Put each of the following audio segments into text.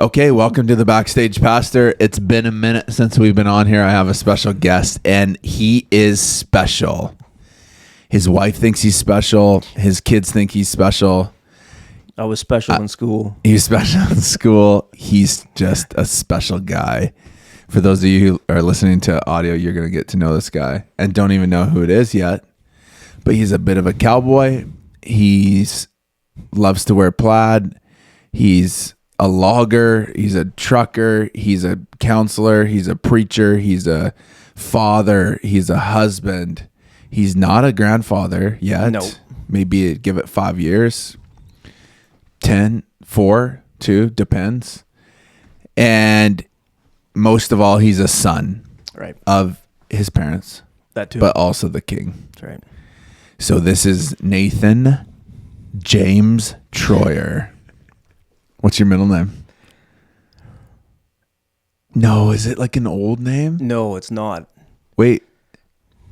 Okay, welcome to the Backstage Pastor. It's been a minute since we've been on here. I have a special guest, and he is special. His wife thinks he's special. His kids think he's special. I was special in school. He was special in school. He's just a special guy. For those of you who are listening to audio, you're going to get to know this guy and don't even know who it is yet. But he's a bit of a cowboy. He's loves to wear plaid. He's a logger. He's a trucker. He's a counselor. He's a preacher. He's a father. He's a husband. He's not a grandfather yet. No. Maybe give it 5 years. 10, 4, 2, depends. And most of all, he's a son of his parents. That too. But also the king. That's right. So this is Nathan James Troyer. What's your middle name? No, is it like an old name? No, it's not. Wait,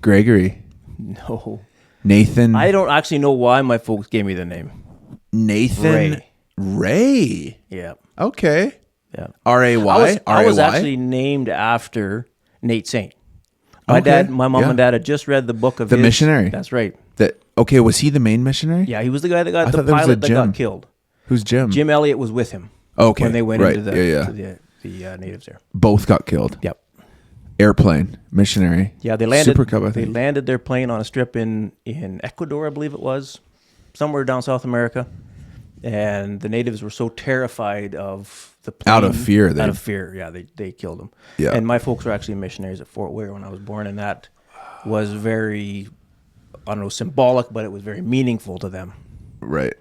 Gregory. No. Nathan. I don't actually know why my folks gave me the name. Nathan Ray. Yeah. Okay. Yeah. R-A-Y? I was actually named after Nate Saint. My mom and dad had just read the book of The missionary. That's right. Okay, was he the main missionary? Yeah, he was the guy that got I the thought there was pilot a that Jim. got killed. Who's Jim? Jim Elliott was with him. Okay. When they went right. into the natives there. Both got killed. Yep. Airplane, missionary. Yeah, they landed. Super Cub, I think. They landed their plane on a strip in Ecuador, I believe it was, somewhere down South America, and the natives were so terrified of the plane. Out of fear, yeah, they killed them. Yeah. And my folks were actually missionaries at Fort Weir when I was born, and that was very, I don't know, symbolic, but it was very meaningful to them. Right.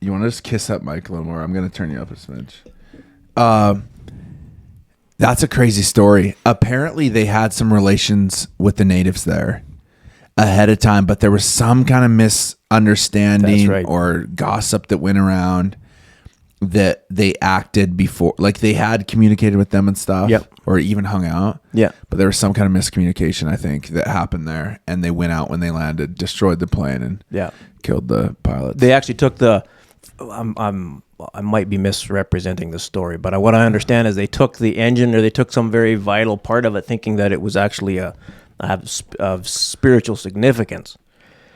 You want to just kiss that mic a little more? I'm going to turn you up a smidge. That's a crazy story. Apparently, they had some relations with the natives there ahead of time, but there was some kind of misunderstanding or gossip that went around that they acted before, like they had communicated with them and stuff, or even hung out. Yeah. But there was some kind of miscommunication, I think, that happened there, and they went out when they landed, destroyed the plane, and killed the pilots. They actually took the. I might be misrepresenting the story, but what I understand is they took the engine, or they took some very vital part of it, thinking that it was actually of spiritual significance.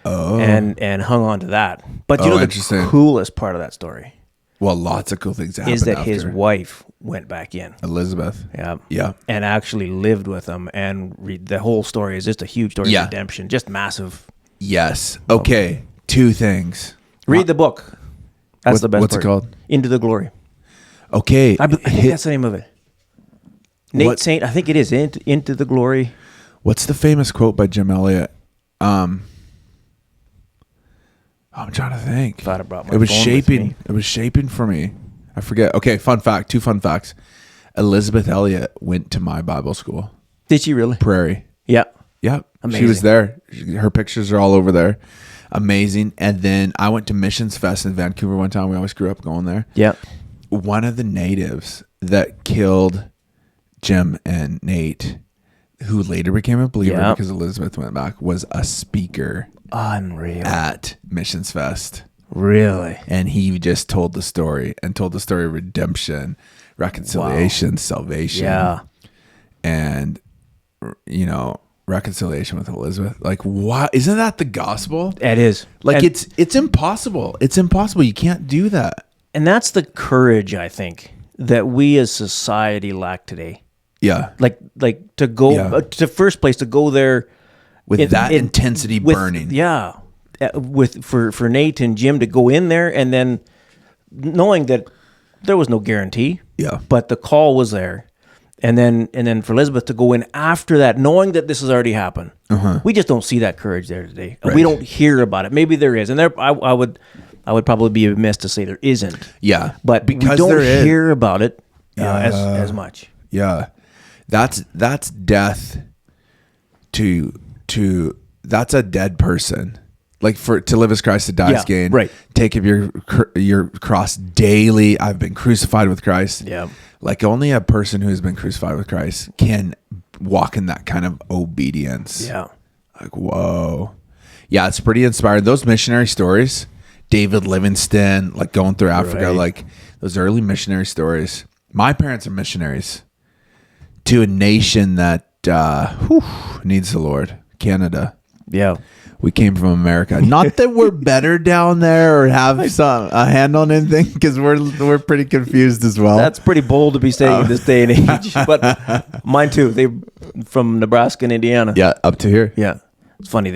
Oh. And hung on to that. But you know the coolest part of that story? Well, lots of cool things happened is that his wife went back in. Elizabeth. Yeah. And actually lived with him. And the whole story is just a huge story of redemption. Just massive. Yes. Okay. 2 things. Read the book. That's the best What's part. It called? Into the Glory. Okay. I think that's the name of it. Nate Saint, I think it is. Into the Glory. What's the famous quote by Jim Elliott? I'm trying to think. Thought I brought my phone with me. It was shaping for me. I forget. Okay, fun fact. 2 fun facts. Elizabeth Elliott went to my Bible school. Did she really? Prairie. Yeah. Yep. Amazing. She was there. Her pictures are all over there. Amazing. And then I went to Missions Fest in Vancouver one time. We always grew up going there. Yeah. One of the natives that killed Jim and Nate, who later became a believer because Elizabeth went back, was a speaker. Unreal. At Missions Fest. Really? And he just told the story of redemption, reconciliation, salvation. Yeah. And, reconciliation with Elizabeth. Like, what? Isn't that the gospel? It is. Like, it's impossible. It's impossible. You can't do that. And that's the courage, I think, that we as society lack today. Yeah. Like to go to first place, to go there with that intensity burning. Yeah. For Nate and Jim to go in there, and then knowing that there was no guarantee. Yeah. But the call was there. And then for Elizabeth to go in after that, knowing that this has already happened. We just don't see that courage there today. Right. We don't hear about it. Maybe there is. And I would probably be amiss to say there isn't. Yeah. But because we don't hear about it as much. Yeah. That's death to that's a dead person. Like, to live as Christ, to die as gain. Right. Take up your cross daily. I've been crucified with Christ. Yeah. Like, only a person who has been crucified with Christ can walk in that kind of obedience. Yeah. Like, whoa. Yeah, it's pretty inspiring. Those missionary stories, David Livingston, like going through Africa, like those early missionary stories. My parents are missionaries to a nation that needs the Lord, Canada. Yeah. We came from America. Not that we're better down there or have a hand on anything, because we're pretty confused as well. That's pretty bold to be saying in this day and age. But mine too. They from Nebraska and Indiana. Yeah, up to here. Yeah. It's funny.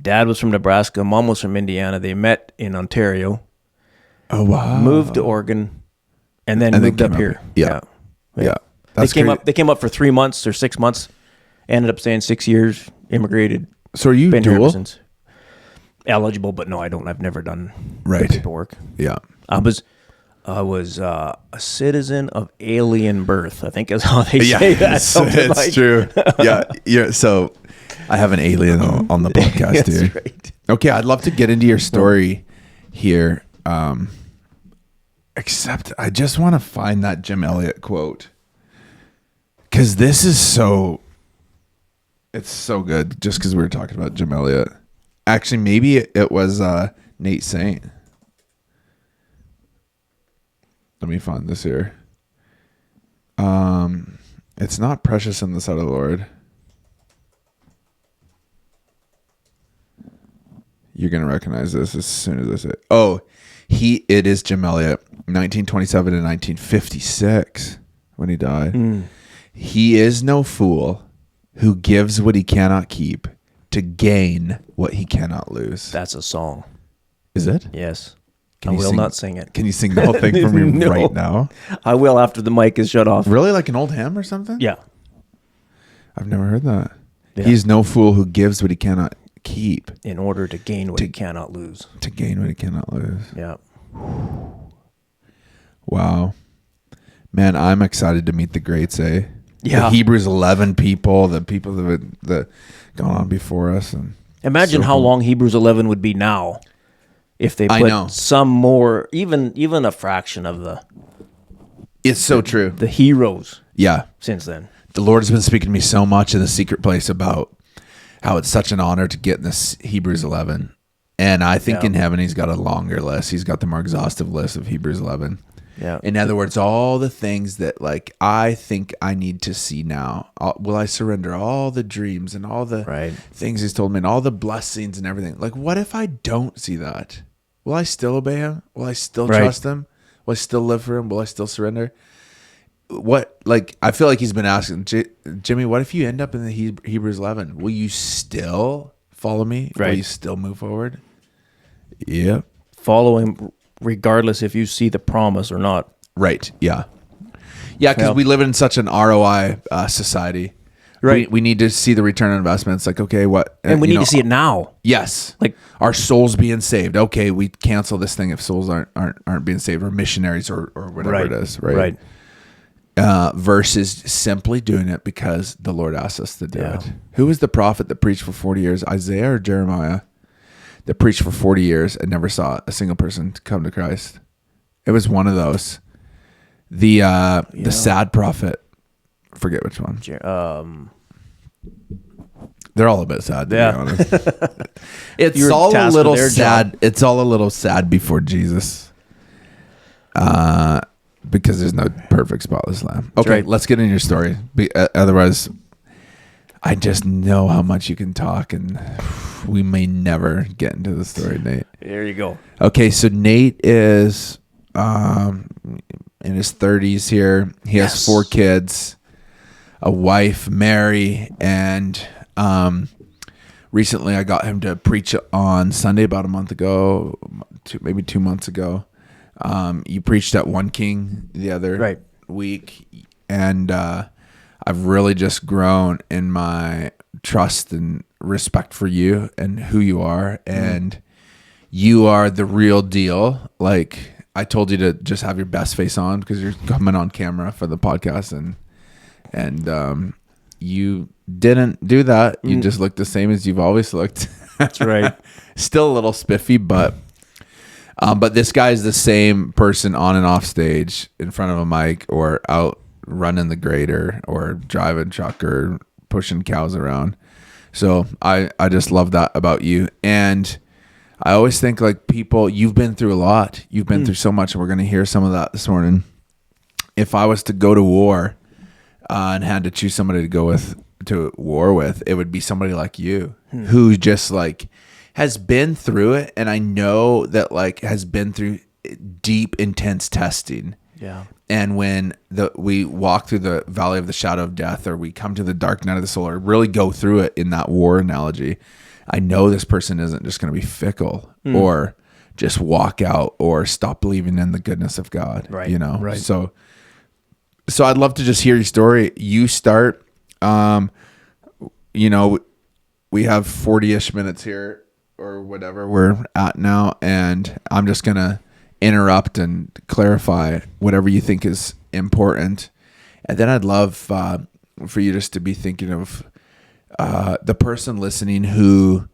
Dad was from Nebraska. Mom was from Indiana. They met in Ontario. Oh wow. Moved to Oregon, and then moved up here. Yeah. That's They came up for 3 months or 6 months. Ended up staying 6 years. Immigrated. So are you Been here ever dual? since. Eligible, but no, I don't. I've never done Right. the paperwork. Yeah. I was a citizen of alien birth. I think is how they say that. It's true. Yeah. So I have an alien on the podcast here. That's right. Okay, I'd love to get into your story here. Except I just want to find that Jim Elliot quote, because this is it's so good. Just because we were talking about Jim Elliot. Actually, maybe it was Nate Saint. Let me find this here. It's not precious in the sight of the Lord. You're gonna recognize this as soon as I say it. Oh, it is Jim Elliot, 1927 and 1956 when he died. He is no fool who gives what he cannot keep to gain what he cannot lose. That's a song. Is it? Yes. Can I you will sing- not sing it. Can you sing the whole thing for me No. right now? I will after the mic is shut off. Really, like an old hymn or something? Yeah. I've never heard that. Yeah. He's no fool who gives what he cannot keep In order to gain what he cannot lose. to gain what he cannot lose. Yeah. Wow. Man, I'm excited to meet the greats, eh? Yeah. The Hebrews 11 people, the people that have gone on before us. And Imagine so how cool. long Hebrews 11 would be now if they I know. put some more, even a fraction of It's so true. the heroes Yeah. since then. The Lord has been speaking to me so much in the secret place about how it's such an honor to get in this Hebrews 11. And I think Yeah. in heaven, he's got a longer list. He's got the more exhaustive list of Hebrews 11. Yeah. In other words, all the things that like I think I need to see now. Will I surrender all the dreams and all the Right. things he's told me and all the blessings and everything? Like, what if I don't see that? Will I still obey him? Will I still Right. trust him? Will I still live for him? Will I still surrender? What, like, I feel like he's been asking, Jimmy, what if you end up in the Hebrews 11? Will you still follow me? Will Right. you still move forward? Yep. Follow him regardless if you see the promise or not. Right. Yeah. Yeah, because Yeah. we live in such an ROI society. Right. We need to see the return on investment. It's like, okay, what? And we you need know, to see it now. Yes. Like- our souls being saved. Okay, we cancel this thing if souls aren't being saved, or missionaries or whatever it is. Right. Versus simply doing it because the Lord asked us to do Yeah. it. Who was the prophet that preached for 40 years? Isaiah or Jeremiah? That preached for 40 years and never saw a single person to come to Christ. It was one of those. The sad prophet. Forget which one. They're all a bit sad, to Yeah. be honest. It's You're all a tasked with little their sad. job. It's all a little sad before Jesus. Because there's no perfect spotless lamb. Okay, right. let's get into your story. Otherwise, I just know how much you can talk, and we may never get into the story, Nate. There you go. Okay, so Nate is in his 30s here. He has Yes. 4 kids, a wife, Mary, and recently I got him to preach on Sunday about a month ago, maybe 2 months ago. You preached at One King the other week, and I've really just grown in my trust and respect for you and who you are, and you are the real deal. Like, I told you to just have your best face on because you're coming on camera for the podcast, and you didn't do that. You just looked the same as you've always looked. That's right. Still a little spiffy, but this guy is the same person on and off stage, in front of a mic, or out running the grader, or driving truck, or pushing cows around. So I just love that about you. And I always think, like, people, you've been through a lot. You've been through so much, and we're going to hear some of that this morning. if I was to go to war and had to choose somebody to go to war with, it would be somebody like you who just like has been through it. And I know that like has been through deep, intense testing. Yeah. And when we walk through the valley of the shadow of death, or we come to the dark night of the soul, or really go through it in that war analogy, I know this person isn't just going to be fickle or just walk out or stop believing in the goodness of God. Right. You know? Right. So I'd love to just hear your story. You start, you know, we have 40-ish minutes here or whatever we're at now. And I'm just going to interrupt and clarify whatever you think is important. And then I'd love for you just to be thinking of the person listening who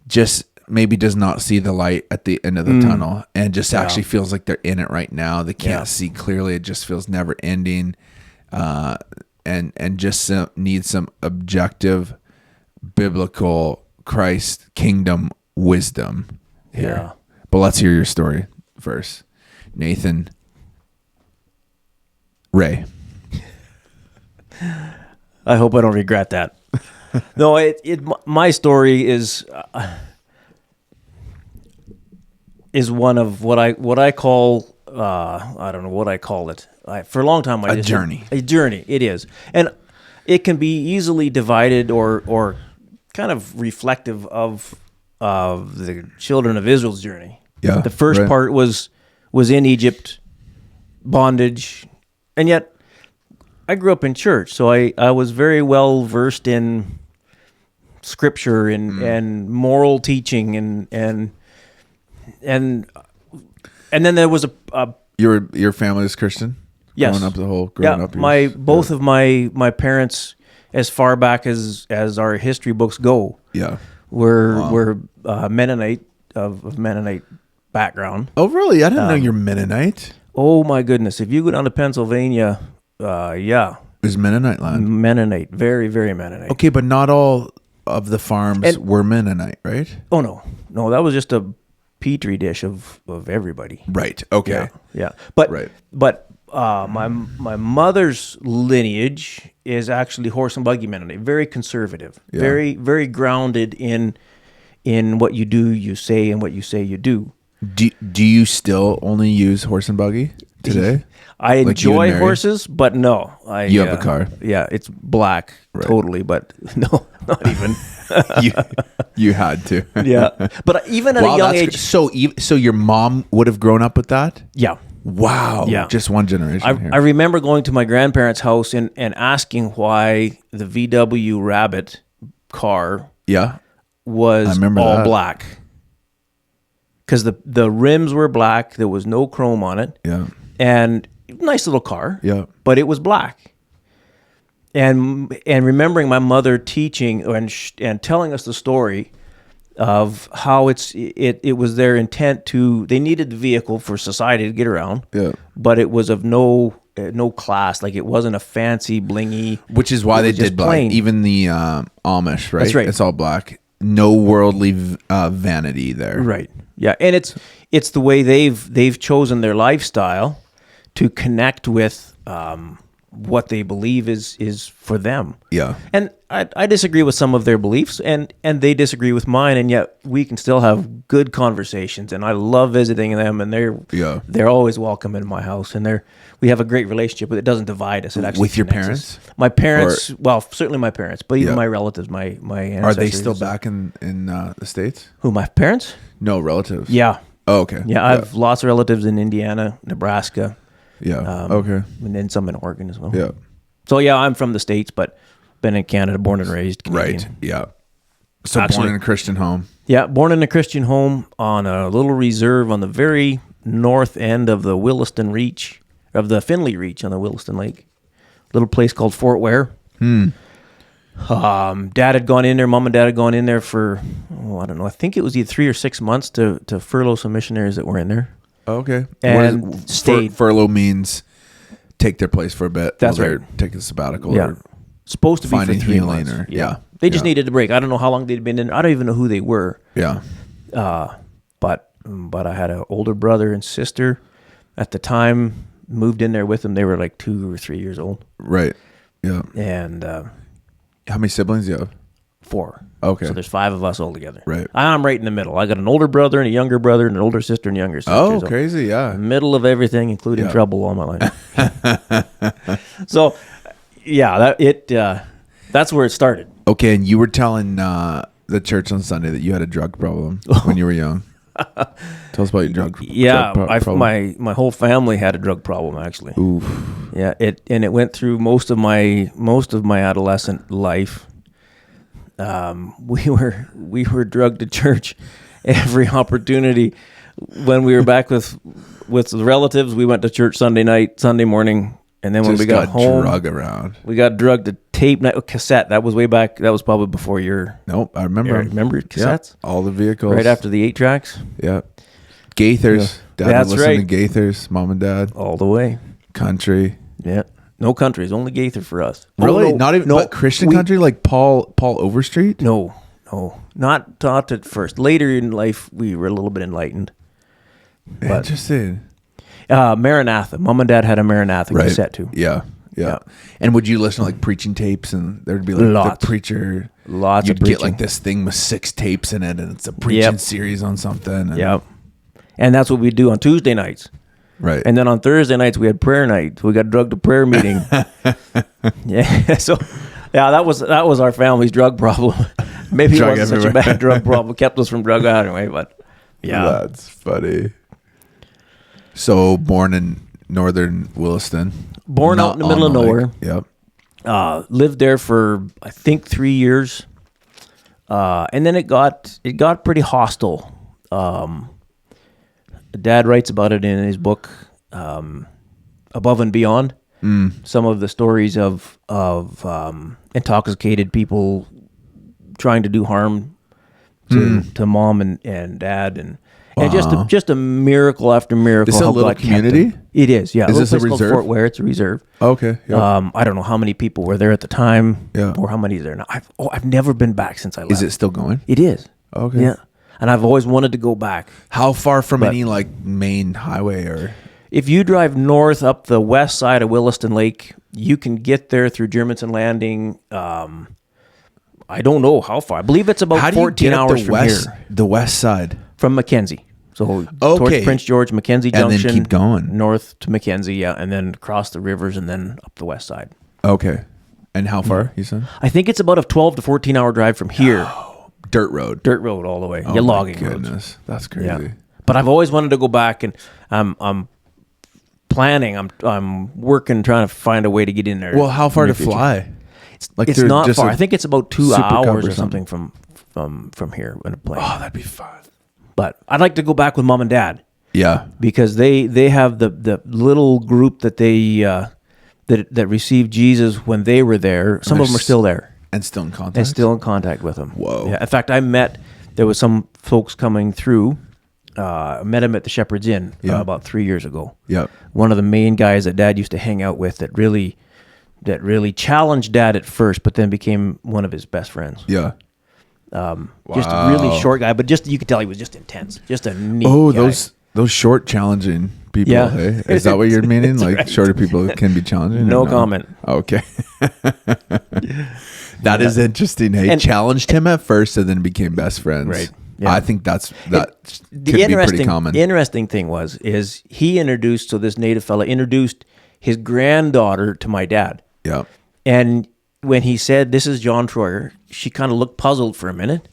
just maybe does not see the light at the end of the tunnel and just actually feels like they're in it right now. They can't see clearly. It just feels never ending. And just needs some objective biblical Christ kingdom wisdom here. Yeah. But let's hear your story first. Nathan Ray. I hope I don't regret that. No, my story is one of what I call I don't know what I call it. For a long time, A journey. A journey. It is, and it can be easily divided or kind of reflective of the children of Israel's journey. Yeah, the first part was in Egypt, bondage, and yet I grew up in church, so I was very well versed in scripture and moral teaching and then there was a Your family is Christian? yes. Growing up. Both of my parents, as far back as our history books go, were Mennonite of Mennonite background. Oh, really? I didn't know you're Mennonite. Oh my goodness! If you go down to Pennsylvania, Is Mennonite land? Mennonite, very very Mennonite. Okay, but not all of the farms were Mennonite, right? Oh no, that was just a petri dish of everybody. Right. Okay. Yeah. But Right. my mother's lineage is actually horse and buggy Mennonite, very conservative, very very grounded in what you do, you say, and what you say you do. Do you still only use horse and buggy today? I enjoy horses, but no. You have a car. Yeah, it's black, totally, but no, not even. you had to. Yeah, but even at a young age. So your mom would have grown up with that? Yeah. Wow. Yeah. Just one generation here. I remember going to my grandparents' house and asking why the VW Rabbit car was all black. Because the rims were black. There was no chrome on it. Yeah. And nice little car. Yeah. But it was black. And remembering my mother teaching and telling us the story of how it was their intent they needed the vehicle for society to get around. Yeah. But it was of no class. Like it wasn't a fancy blingy. Which is why they did black. Plain. Even the Amish, right? That's right. It's all black. No worldly vanity there. Right. Yeah, and it's the way they've chosen their lifestyle to connect with what they believe is for them. Yeah. And I disagree with some of their beliefs, and they disagree with mine, and yet we can still have good conversations. And I love visiting them, and they're always welcome in my house, and we have a great relationship. But it doesn't divide us. It actually with your connects parents. us. My parents, well, certainly my parents, but even my relatives, my ancestors. Are they still back in the States? Who, my parents? No, relatives. Yeah. Oh, okay. Yeah, I have lots of relatives in Indiana, Nebraska. Yeah. Okay. And then some in Oregon as well. Yeah. So yeah, I'm from the States, but been in Canada, born and raised Canadian. Right. Yeah. So Actually, born in a Christian home. Yeah, born in a Christian home on a little reserve on the very north end of the Williston Reach, of the Finley Reach on the Williston Lake. Little place called Fort Ware. Dad had gone in there. Mom and Dad had gone in there for, I don't know. I think it was either 3 or 6 months to furlough some missionaries that were in there. Okay. And stayed. Furlough means take their place for a bit. That's right. Take a sabbatical. Yeah. Or supposed to be for finding 3 healing months. or They just needed a break. I don't know how long they'd been in. I don't even know who they were. Yeah. But I had an older brother and sister at the time. moved in there with them. They were like 2 or 3 years old. Right. Yeah. And How many siblings do you have? 4. Okay. So there's 5 of us all together. Right. I'm right in the middle. I got an older brother and a younger brother and an older sister and a younger sister. Oh, So crazy. Yeah. middle of everything, including Yeah. trouble all my life. So, yeah, that's where it started. Okay. And you were telling the church on Sunday that you had a drug problem when you were young. Tell us about your drug problem. My whole family had a drug problem, actually. Oof. Yeah, it went through most of my adolescent life. We were drugged to church every opportunity. When we were back with the relatives, we went to church Sunday night, Sunday morning, and then when we got home, drug around. we got drugged to tape cassette. That was way back. That was probably before your. Nope, I remember. Remember cassettes? Yeah, all the vehicles. Right after the 8 tracks. Yeah. Gaithers. Yeah. Dad That's would listen right. to Gaithers. Mom and dad. All the way. Country. Yeah. No countries, only Gaither for us. Really? Oh, no, Not even no, but Christian country like Paul Overstreet? No, not at first. Later in life, we were a little bit enlightened. But Interesting. Maranatha. Mom and Dad had a Maranatha Right. cassette too. Yeah. Yeah. And would you listen to like preaching tapes and there'd be like Lots. the preacher? Lots You'd of get preaching. like this thing with 6 tapes in it and it's a preaching Yep. series on something. And, Yeah. And that's what we do on Tuesday nights. Right. And then on Thursday nights, we had prayer night. We got drugged to prayer meeting. Yeah. So, yeah, that was our family's drug problem. Maybe Drug it wasn't everywhere. such a bad drug problem. Kept us from drug anyway, but yeah. That's funny. So born in northern Williston. Born out in the Not middle on of lake. nowhere. Yep. Lived there for I think 3 years, and then it got pretty hostile. Dad writes about it in his book, Above and Beyond. Some of the stories of intoxicated people trying to do harm to mom and dad and just a miracle after miracle. This is a how little God kept community? them. It is, yeah. Is this a place called reserve? Fort Ware. It's a reserve. Okay. Yep. I don't know how many people were there at the time, Yeah. or how many is there now. I've never been back since I left. Is it still going? It is. Okay. Yeah, and I've always wanted to go back. How far from But- any like main highway or? If you drive north up the west side of Williston Lake, you can get there through Germantown Landing. I don't know how far. I believe it's about How do you 14 get up hours the from west, here, the west side? from Mackenzie. So Okay. towards Prince George, Mackenzie And then Junction, keep going. north to Mackenzie, yeah, and then across the rivers and then up the west side. Okay. And how far, you said? I think it's about a 12 to 14 hour drive from here. Dirt road. Dirt road all the way. Oh Yeah, my logging roads. goodness. That's crazy. Yeah. But I've always wanted to go back, and I'm planning. I'm working, trying to find a way to get in there. Well, how far in to the future. fly? Like It's through not just far. a I think it's about 2 Super Cup hours or or something from here in a plane. Oh, that'd be fun. But I'd like to go back with mom and dad Yeah. because they have the little group that they that received Jesus when they were there. Some of them are still there And still in contact. and still in contact with them. Whoa. Yeah. In fact, there was some folks coming through. I met him at the Shepherd's Inn Yeah. about 3 years ago. Yep. One of the main guys that Dad used to hang out with that really challenged Dad at first, but then became one of his best friends. Yeah. Just a really short guy, but just you could tell he was just intense. Just a neat Oh, guy. those short challenging people. Yeah. Hey? Is that what you're meaning? That's Like right. shorter people can be challenging? or No comment. Okay. That is interesting. Hey, And- challenged him at first and then became best friends. Right. Yeah. I think that could The be pretty common. interesting thing is he introduced, so this native fella introduced his granddaughter to my dad. Yeah. And when he said, "This is John Troyer," she kind of looked puzzled for a minute.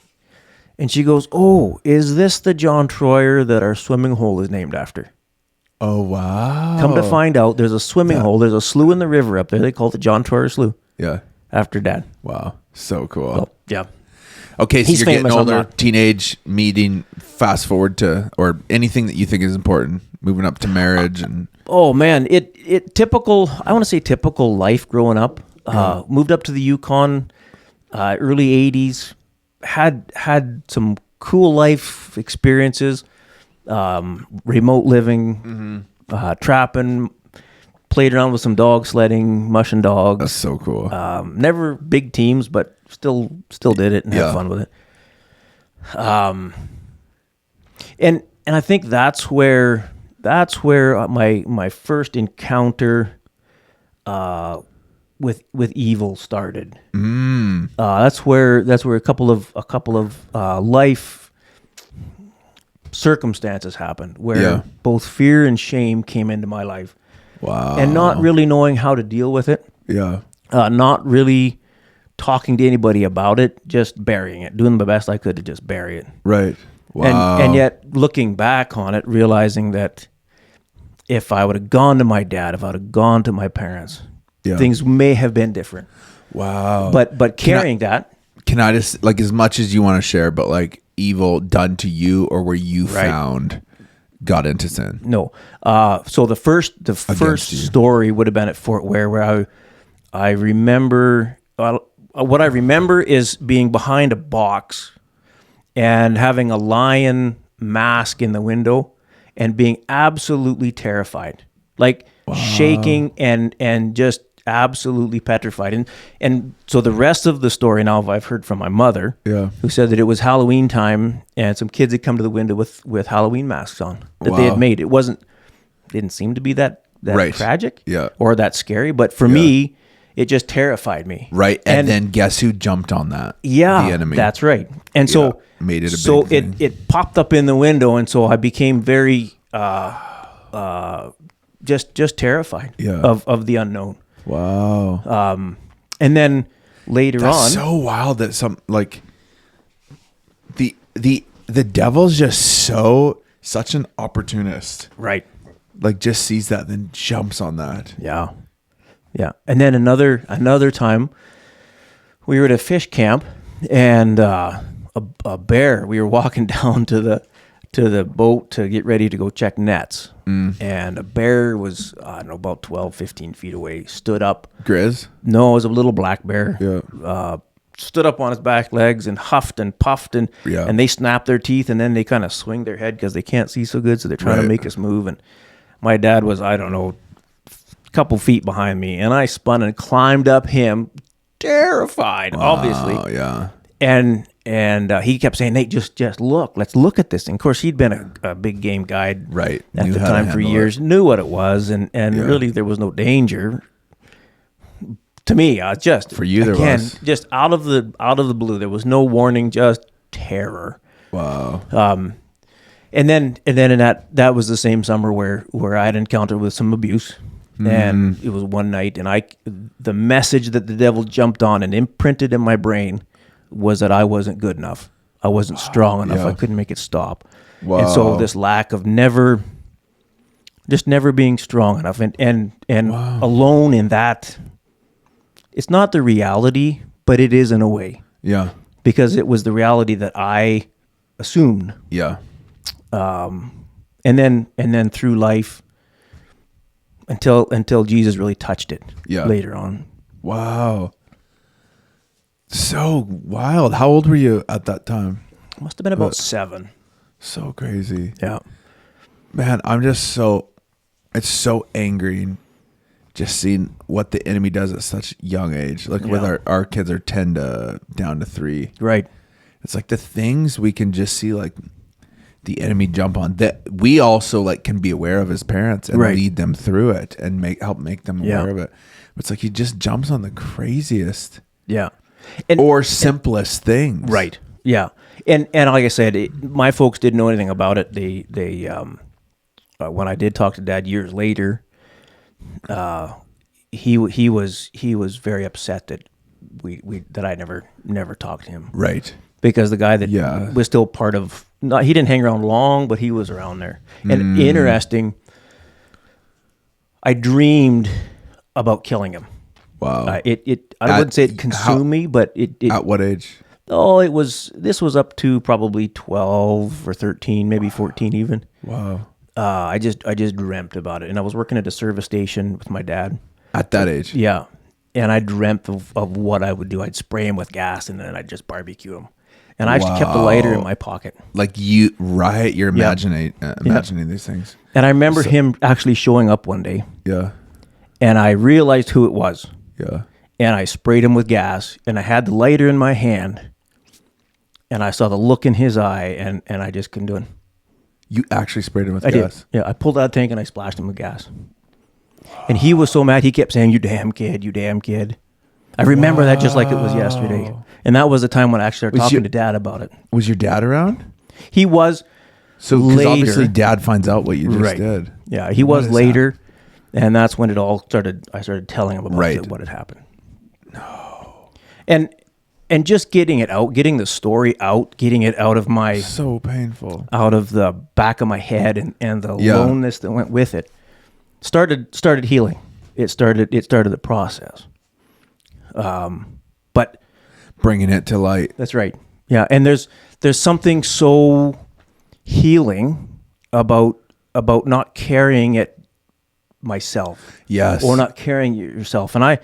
And she goes, "Oh, is this the John Troyer that our swimming hole is named after?" Oh, wow. Come to find out, there's a swimming hole. There's a slough in the river up there. They call it the John Troyer Slough Yeah. after Dad. Wow. So cool. So, yeah. Okay, so He's you're getting famous, I'm older, not. teenage, meeting, fast forward to, or anything that you think is important, moving up to marriage and Oh man, it typical. I want to say typical life growing up. Moved up to the Yukon, early '80s. Had some cool life experiences. Remote living, trapping. Played around with some dog sledding, mushing dogs. that's so cool. Never big teams, but still did it and had Yeah. fun with it. And I think that's where that's where my first encounter with evil started. That's where a couple of life circumstances happened where both fear and shame came into my life. Wow. And not really knowing how to deal with it. Yeah. Not really talking to anybody about it, just burying it, doing the best I could to just bury it. Right. Wow. And yet looking back on it, realizing that if I would have gone to my dad, if I would have gone to my parents, things may have been different. Wow. But carrying that. Can I just, like, as much as you want to share, but like evil done to you or where you found got into sin? No. So the first story would have been at Fort Ware, where I remember, what I remember is being behind a box and having a lion mask in the window and being absolutely terrified, like shaking and just absolutely petrified. And so the rest of the story now I've heard from my mother, who said that it was Halloween time and some kids had come to the window with Halloween masks on that they had made. Didn't seem to be that tragic or that scary, but for me, it just terrified me. Right. And then guess who jumped on that? Yeah, the enemy. That's right. And so made it a big thing. it popped up in the window, and so I became very just terrified of the unknown. Wow. And then later on, so wild that some like the devil's just such an opportunist. Right. Like just sees that, then jumps on that. Yeah. Yeah. And then another time we were at a fish camp and a bear, we were walking down to the boat to get ready to go check nets. And a bear was, I don't know, about 12, 15 feet away, stood up. Grizz? No, it was a little black bear. Yeah. Stood up on his back legs and huffed and puffed and they snap their teeth and then they kind of swing their head because they can't see so good, so they're trying to make us move. And my dad was, I don't know, a couple feet behind me, and I spun and climbed up him, terrified, obviously. Oh, yeah. And he kept saying, "Nate, just look. Let's look at this." And of course, he'd been a big game guide at the time for years, knew what it was, and really there was no danger. To me, just for you, there was just out of the blue. There was no warning, just terror. Wow. And then in that was the same summer where I had encountered with some abuse. And it was one night, and the message that the devil jumped on and imprinted in my brain was that I wasn't good enough. I wasn't strong enough. I couldn't make it stop. Wow. And so this lack of never being strong enough and alone in that, it's not the reality, but it is in a way. Yeah. Because it was the reality that I assumed. Yeah. And then through life, until Jesus really touched it later on. Wow. So wild. How old were you at that time? Must have been about 7. So crazy. Yeah. Man, it's so angry just seeing what the enemy does at such young age. Like with our kids are 10 to down to 3. Right. It's like the things we can just see, like the enemy jump on that we also like can be aware of as parents and lead them through it and help make them aware of it. But it's like he just jumps on the craziest or simplest things. Right. Yeah. And like I said, my folks didn't know anything about it. They when I did talk to Dad years later, he was very upset that that I never talked to him. Right. Because the guy that was still part of, he didn't hang around long, but he was around there. And interesting, I dreamed about killing him. Wow. I wouldn't say it consumed me, but it. At what age? Oh, this was up to probably 12 or 13, maybe 14 even. Wow. I just dreamt about it. And I was working at a service station with my dad. At that age? Yeah. And I dreamt of what I would do. I'd spray him with gas and then I'd just barbecue him. And I actually kept the lighter in my pocket. Like you're imagining these things. And I remember him actually showing up one day. Yeah. And I realized who it was. Yeah. And I sprayed him with gas and I had the lighter in my hand and I saw the look in his eye and I just couldn't do it. You actually sprayed him with I gas? did. Yeah, I pulled out a tank and I splashed him with gas. And he was so mad. He kept saying, "You damn kid, you damn kid." I remember that just like it was yesterday. And that was the time when I actually started talking to Dad about it. Was your dad around? He was. So, because later. obviously Dad finds out what you just did. Yeah, he was later. And that's when it all started. I started telling him about what had happened. No. And just getting it out, getting the story out, getting it out of my... So painful. Out of the back of my head and the loneness that went with it. Started healing. It started the process. But bringing it to light. That's right. Yeah, and there's something so healing about not carrying it myself. Yes. Or not carrying yourself. And I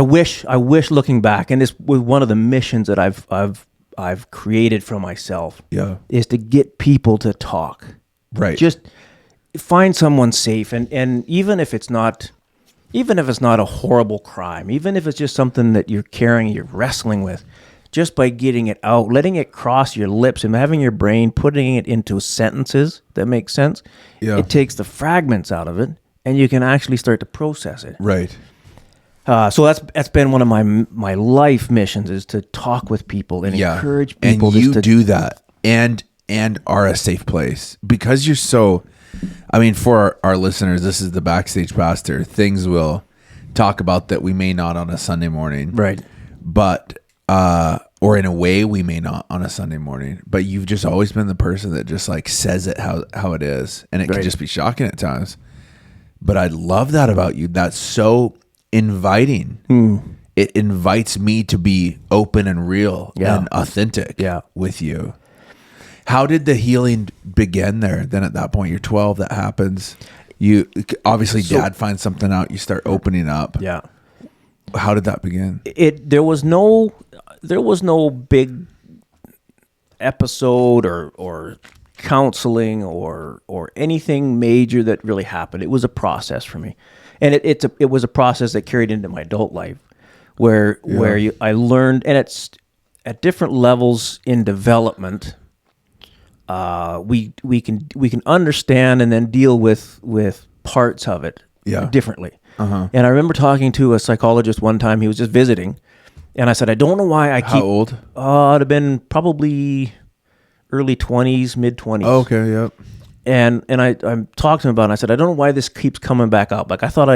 wish looking back, and this was one of the missions that I've created for myself. Yeah. Is to get people to talk. Right. Just find someone safe, and even if it's not a horrible crime, even if it's just something that you're carrying, you're wrestling with, just by getting it out, letting it cross your lips and having your brain putting it into sentences that make sense, it takes the fragments out of it, and you can actually start to process it. Right. So that's been one of my life missions, is to talk with people and encourage people. And you do that and are a safe place because you're so... I mean, for our listeners, this is the Backstage Pastor. Things we'll talk about that we may not on a Sunday morning. Right. But, or in a way we may not on a Sunday morning. But you've just always been the person that just like says it how it is. And it can just be shocking at times. But I love that about you. That's so inviting. It invites me to be open and real and authentic with you. How did the healing begin there? Then at that point, you're 12, that happens. You obviously Dad finds something out, you start opening up. Yeah. How did that begin? There was no big episode or counseling or anything major that really happened. It was a process for me. And it was a process that carried into my adult life where I learned, and it's at different levels in development. We can understand and then deal with parts of it differently. And I remember talking to a psychologist one time. He was just visiting, and I said, I don't know why I keep... How old? It'd have been probably early 20s, mid 20s. Oh, okay, yep. And I talked to him about it, and I said, I don't know why this keeps coming back up. Like, I thought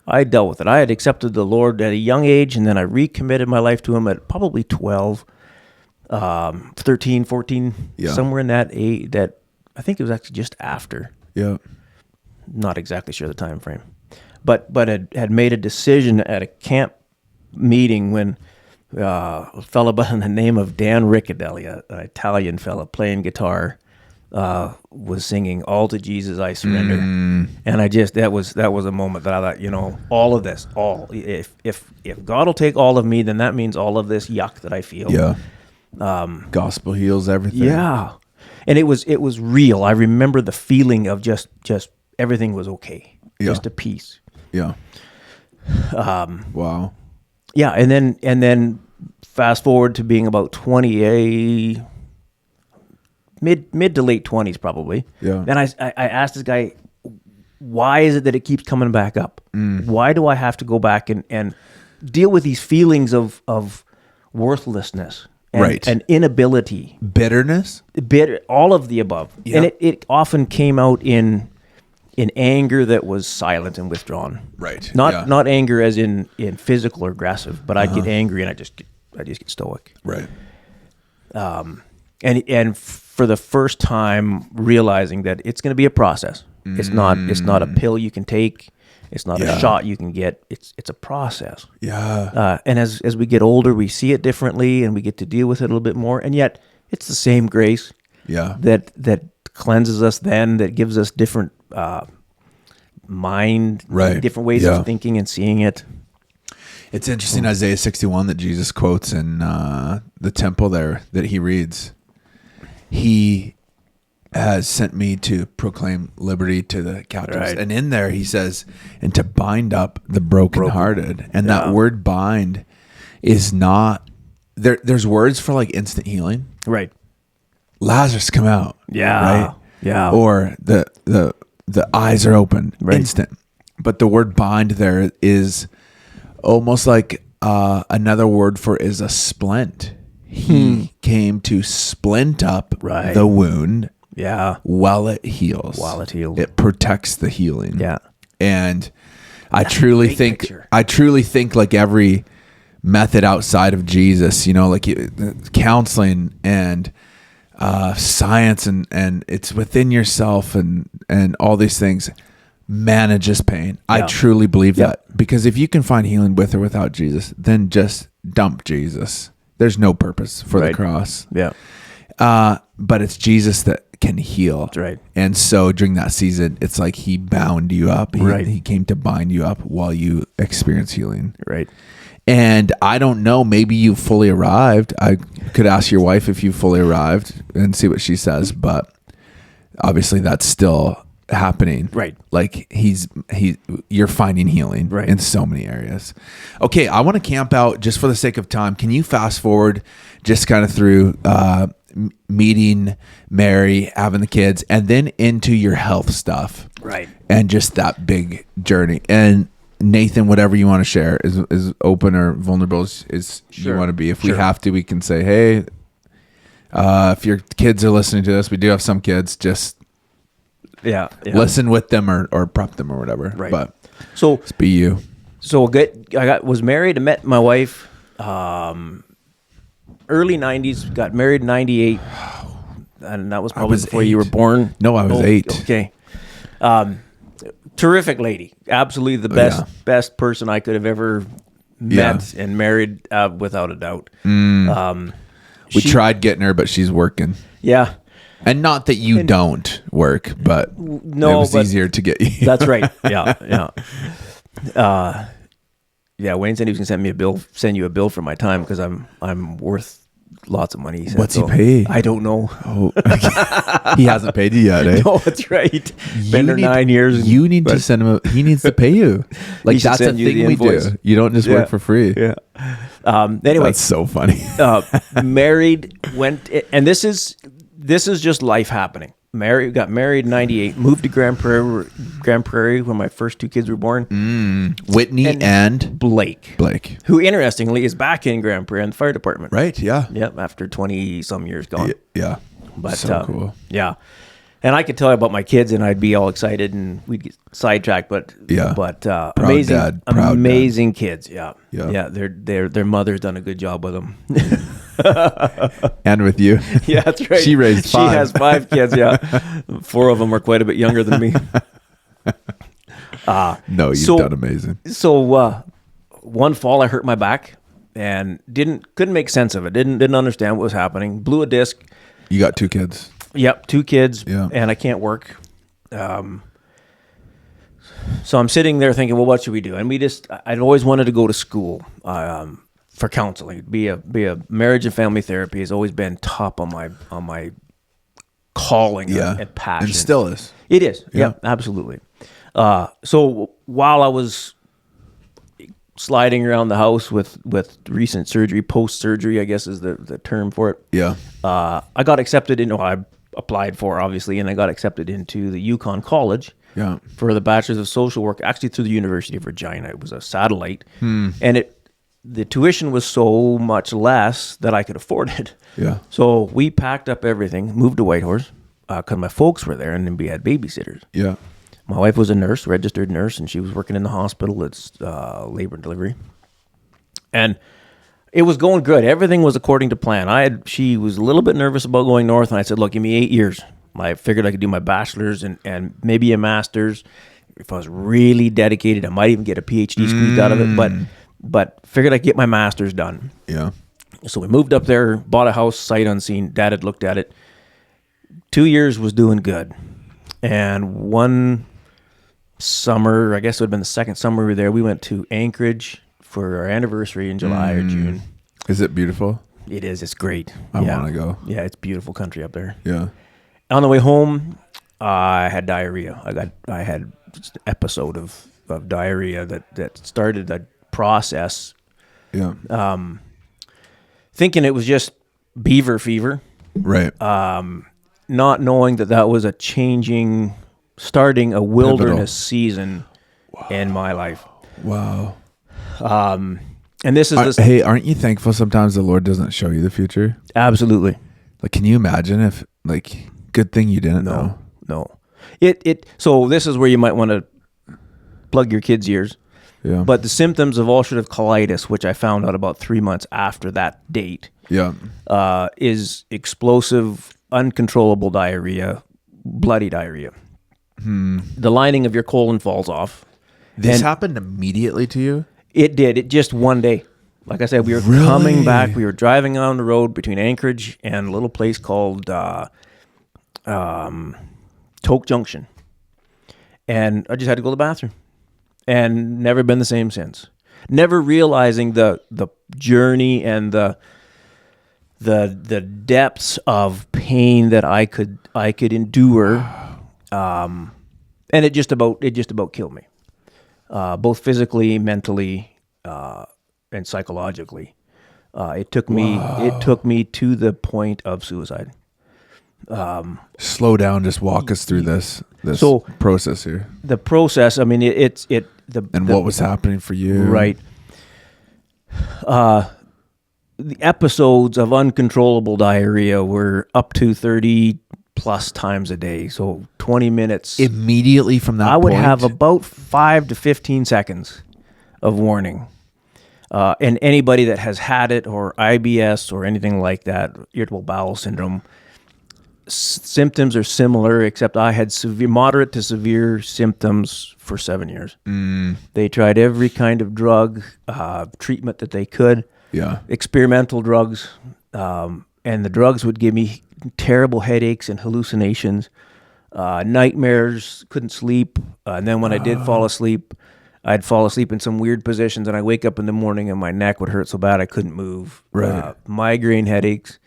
I dealt with it. I had accepted the Lord at a young age, and then I recommitted my life to him at probably 12. 13, 14, somewhere in that age. That I think it was actually just after. Yeah. Not exactly sure the time frame. But had made a decision at a camp meeting when a fellow by the name of Dan Riccadelli, an Italian fellow playing guitar, was singing "All to Jesus I Surrender," and I just that was a moment that I thought, all of this, if God will take all of me, then that means all of this yuck that I feel. Yeah. Gospel heals everything. Yeah, and it was real. I remember the feeling of just everything was okay, just a peace. Yeah. Wow. Yeah, and then fast forward to being about 20, mid to late 20s probably. Yeah. Then I asked this guy, why is it that it keeps coming back up? Why do I have to go back and deal with these feelings of worthlessness? And inability, bitterness, all of the above, and it often came out in anger that was silent and withdrawn. Right. Not anger as in physical or aggressive, but I'd get angry and I just get stoic. Right. And for the first time realizing that it's going to be a process. It's not a pill you can take. It's not a shot you can get. It's a process. Yeah. And as we get older, we see it differently, and we get to deal with it a little bit more. And yet, it's the same grace. Yeah. That cleanses us. Then that gives us different mind, different ways of thinking and seeing it. It's interesting, Isaiah 61 that Jesus quotes in the temple there that he reads. He has sent me to proclaim liberty to the captives. Right. And in there he says, and to bind up the brokenhearted. And that word bind is not, there's words for like instant healing. Right. Lazarus, come out. Yeah. Right. Yeah. Or the eyes are open. Right. Instant. But the word bind there is almost like another word for is a splint. He came to splint up Right. the wound Yeah. while it heals. It protects the healing. Yeah. And I truly think like every method outside of Jesus, like counseling and science and it's within yourself and all these things manages pain. I truly believe that, because if you can find healing with or without Jesus, then just dump Jesus. There's no purpose for the cross. Yeah. But it's Jesus that can heal. That's right. And so during that season, it's like he bound you up. He came to bind you up while you experience healing. Right. And I don't know, maybe you fully arrived. I could ask your wife if you fully arrived and see what she says, but obviously that's still happening. Right. Like you're finding healing in so many areas. Okay, I want to camp out just for the sake of time. Can you fast forward just kind of through meeting Mary, having the kids, and then into your health stuff. Right. And just that big journey. And Nathan, whatever you want to share is open or vulnerable is you want to be. If we have to, we can say, hey, if your kids are listening to this, we do have some kids, just listen with them or prep them or whatever. Right. But so just be you. So was married and met my wife early 90s, got married in 98. And that was probably before you were born. No, I was 8. Okay. Terrific lady. Absolutely the best person I could have ever met and married, without a doubt. We tried getting her, but she's working. Yeah. And not that you don't work, but it was easier to get you. That's right. Yeah. Wayne said he was gonna send you a bill for my time because I'm worth lots of money. He said, what's he pay? I don't know. Oh, okay. He hasn't paid you yet, eh? No, that's right. Been there 9 years. You need to send him. He needs to pay you. Like that's a thing we do. You don't just work for free. Yeah. Anyway, that's so funny. Married, and this is just life happening. Got married in 98, moved to Grand Prairie when my first 2 kids were born. Whitney and Blake, who interestingly is back in Grand Prairie in the fire department. Right, yeah. Yep, after 20 some years gone. Yeah. But so cool. Yeah. And I could tell you about my kids and I'd be all excited and we'd get sidetracked, but amazing kids. Yeah. Their mother's done a good job with them. And with you. Yeah, that's right. She raised 5. She has 5 kids, yeah. 4 of them are quite a bit younger than me. No, you've done amazing. So one fall I hurt my back and couldn't make sense of it. Didn't understand what was happening. Blew a disc. You got 2 kids. Yep, 2 kids, yeah. And I can't work. So I'm sitting there thinking, well, what should we do? And I'd always wanted to go to school for counseling. Be a marriage and family therapy has always been top on my calling and passion. And still is. It is. Yeah, absolutely. So while I was sliding around the house with recent surgery, post-surgery, I guess is the term for it. Yeah. I got accepted I applied for, obviously, and I got accepted into the Yukon College for the Bachelor's of Social Work, actually through the University of Regina. It was a satellite. And the tuition was so much less that I could afford it. Yeah. So we packed up everything, moved to Whitehorse, because my folks were there, and then we had babysitters. Yeah. My wife was a nurse, registered nurse, and she was working in the hospital. It's labor and delivery. And it was going good. Everything was according to plan. She was a little bit nervous about going north, and I said, look, give me 8 years. I figured I could do my bachelor's and maybe a master's. If I was really dedicated, I might even get a PhD squeezed out of it, but figured I'd get my master's done. Yeah. So we moved up there, bought a house, sight unseen. Dad had looked at it. 2 years was doing good. And one summer, I guess it would have been the second summer we were there, we went to Anchorage for our anniversary in July or June. Is it beautiful? It is. It's great. I want to go. Yeah, it's beautiful country up there. Yeah. On the way home, I had diarrhea. I had an episode of diarrhea that started a process. Yeah. Thinking it was just beaver fever. Right. not knowing that was starting a wilderness Pivotal. season in my life. Wow. And this is this. Hey, aren't you thankful sometimes the Lord doesn't show you the future? Absolutely. Like, can you imagine if, like, good thing you didn't know? No. So this is where you might want to plug your kids' ears. Yeah. But the symptoms of ulcerative colitis, which I found out about 3 months after that date, Yeah. is explosive, uncontrollable diarrhea, bloody diarrhea. The lining of your colon falls off. This And happened immediately to you? It did. It just one day. Like I said, we were coming back. We were driving on the road between Anchorage and a little place called Toke Junction. And I just had to go to the bathroom. And never been the same since. Never realizing the journey and the depths of pain that I could endure, and it just about killed me, both physically, mentally, and psychologically. It took me to the point of suicide. Slow down. Just walk us through this process here. The process. I mean, what was happening for you? Right. The episodes of uncontrollable diarrhea were up to 30 plus times a day. So 20 minutes. Immediately from that I would point? have about 5 to 15 seconds of warning. And anybody that has had it or IBS or anything like that, irritable bowel syndrome, symptoms are similar, except I had moderate to severe symptoms for 7 years. They tried every kind of drug, treatment that they could. Yeah. Experimental drugs. And the drugs would give me terrible headaches and hallucinations, nightmares, couldn't sleep. And then when I did fall asleep, I'd fall asleep in some weird positions, and I wake up in the morning and my neck would hurt so bad I couldn't move. Right. Migraine headaches.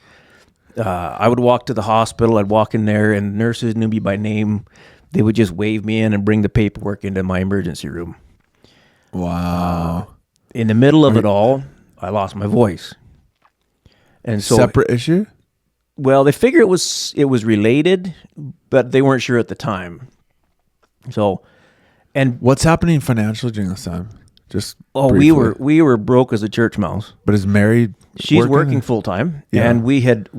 I would walk to the hospital. I'd walk in there, and nurses knew me by name. They would just wave me in and bring the paperwork into my emergency room. Wow. In the middle of it all, I lost my voice. And so, separate issue? Well, they figure it was related, but they weren't sure at the time. So, and what's happening financially during this time? Just briefly. we were broke as a church mouse. But is Mary? She's working full time, and we had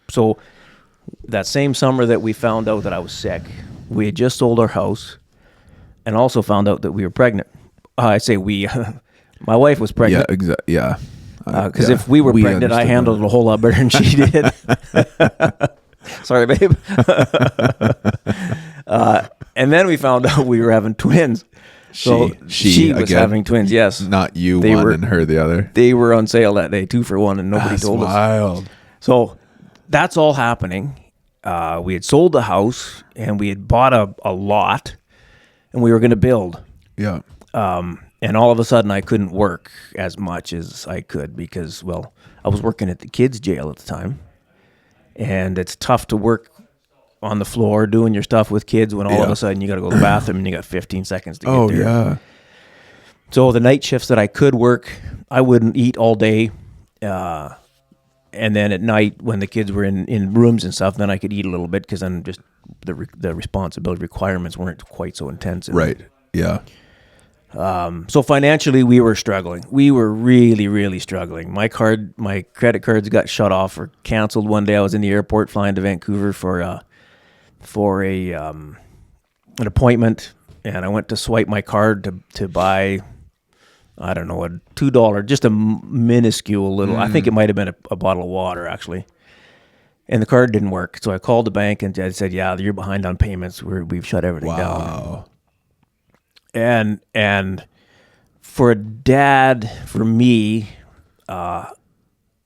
so that same summer that we found out that I was sick, we had just sold our house, and also found out that we were pregnant. I say we, my wife was pregnant. Yeah, exactly. Yeah, because if we were pregnant, I handled it a whole lot better than she did. Sorry, babe. And then we found out we were having twins. So she was again, having twins, yes. Not you one and her the other. They were on sale that day, 2 for 1, and nobody told us. Wild. So that's all happening. We had sold the house, and we had bought a lot, and we were going to build. Yeah. And all of a sudden, I couldn't work as much as I could because, well, I was working at the kids' jail at the time. And it's tough to work on the floor doing your stuff with kids when all of a sudden you got to go to the bathroom and you got 15 seconds to get there. Oh, yeah. So the night shifts that I could work, I wouldn't eat all day. And then at night when the kids were in rooms and stuff, then I could eat a little bit because then just the responsibility requirements weren't quite so intense. Right. Yeah. So financially, we were struggling. We were really, really struggling. My credit cards got shut off or canceled one day. I was in the airport flying to Vancouver for an appointment, and I went to swipe my card to buy, I don't know, a $2, just a minuscule little. I think it might have been a bottle of water actually, and the card didn't work. So I called the bank and I said, "Yeah, you're behind on payments. We've shut everything down." And for a dad, for me,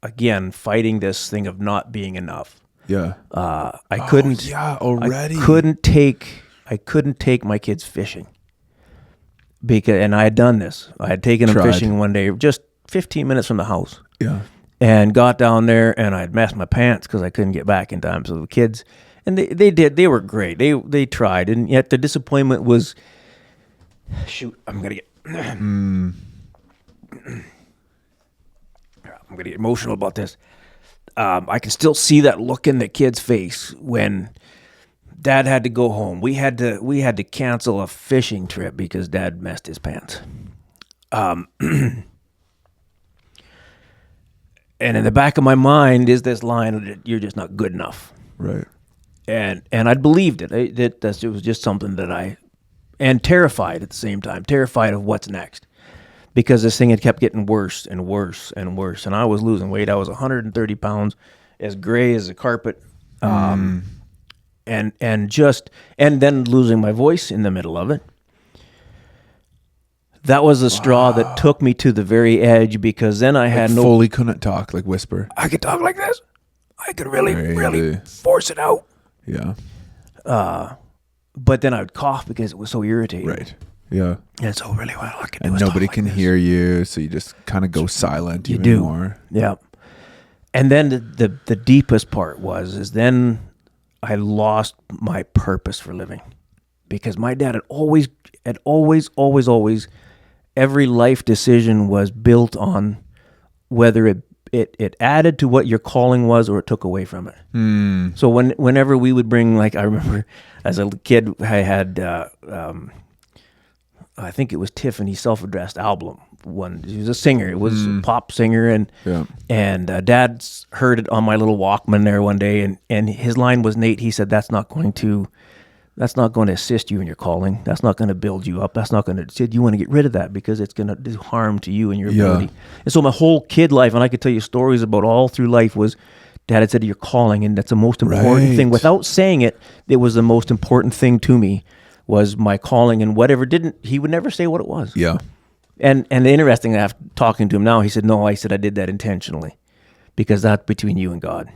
again, fighting this thing of not being enough. Yeah. I couldn't. Yeah, already. I couldn't take my kids fishing and I had done this. I had taken them fishing one day, just 15 minutes from the house. Yeah. And got down there, and I'd messed my pants because I couldn't get back in time. So the kids, and they were great. They tried, and yet the disappointment was. Shoot, I'm gonna get emotional about this. I can still see that look in the kid's face when Dad had to go home. We had to cancel a fishing trip because Dad messed his pants. And in the back of my mind is this line that you're just not good enough. Right. And I believed it. It was just something that and terrified at the same time, terrified of what's next. Because this thing had kept getting worse and worse and worse. And I was losing weight. I was 130 pounds, as gray as a carpet. And then losing my voice in the middle of it. That was the straw that took me to the very edge, because then I had fully couldn't talk, like whisper. I could talk like this. I could really force it out. Yeah. But then I would cough because it was so irritating. Right. Yeah. And so really what I could do and was nobody talk can like hear you, so you just kind of go silent even more. Yeah. And then the deepest part is then I lost my purpose for living, because my dad had always, every life decision was built on whether it added to what your calling was or it took away from it. So whenever we would bring, like, I remember as a kid, I had, I think it was Tiffany's self-addressed album. He was a singer. It was a pop singer, and Dad heard it on my little Walkman there one day, and his line was, Nate, he said, that's not going to assist you in your calling. That's not going to build you up. That's not going to, you want to get rid of that because it's going to do harm to you and your ability. And so my whole kid life, and I could tell you stories about all through life, was Dad had said, your calling, and that's the most important thing. Without saying it, it was the most important thing to me, was my calling, and whatever he would never say what it was. Yeah. And the interesting, after talking to him now, he said, no, I said I did that intentionally, because that's between you and God.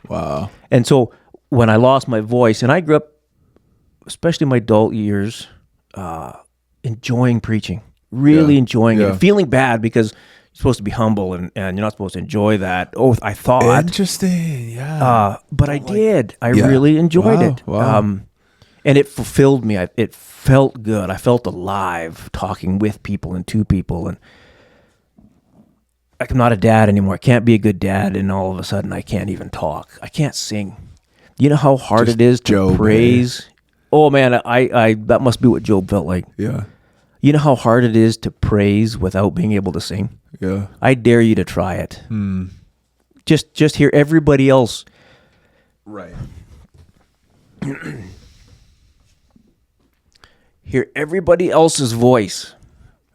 Wow. And so when I lost my voice, and I grew up, especially in my adult years, enjoying preaching, really enjoying it, and feeling bad because you're supposed to be humble and you're not supposed to enjoy that. Oh, I thought. Interesting, yeah. But I did. I really enjoyed it. Wow. And it fulfilled me. It felt good. I felt alive talking with people and to people. And I'm not a dad anymore. I can't be a good dad, and all of a sudden I can't even talk. I can't sing. You know how hard it is to praise? Oh man, I that must be what Job felt like. Yeah. You know how hard it is to praise without being able to sing? Yeah. I dare you to try it. Just hear everybody else. Right. Hear everybody else's voice.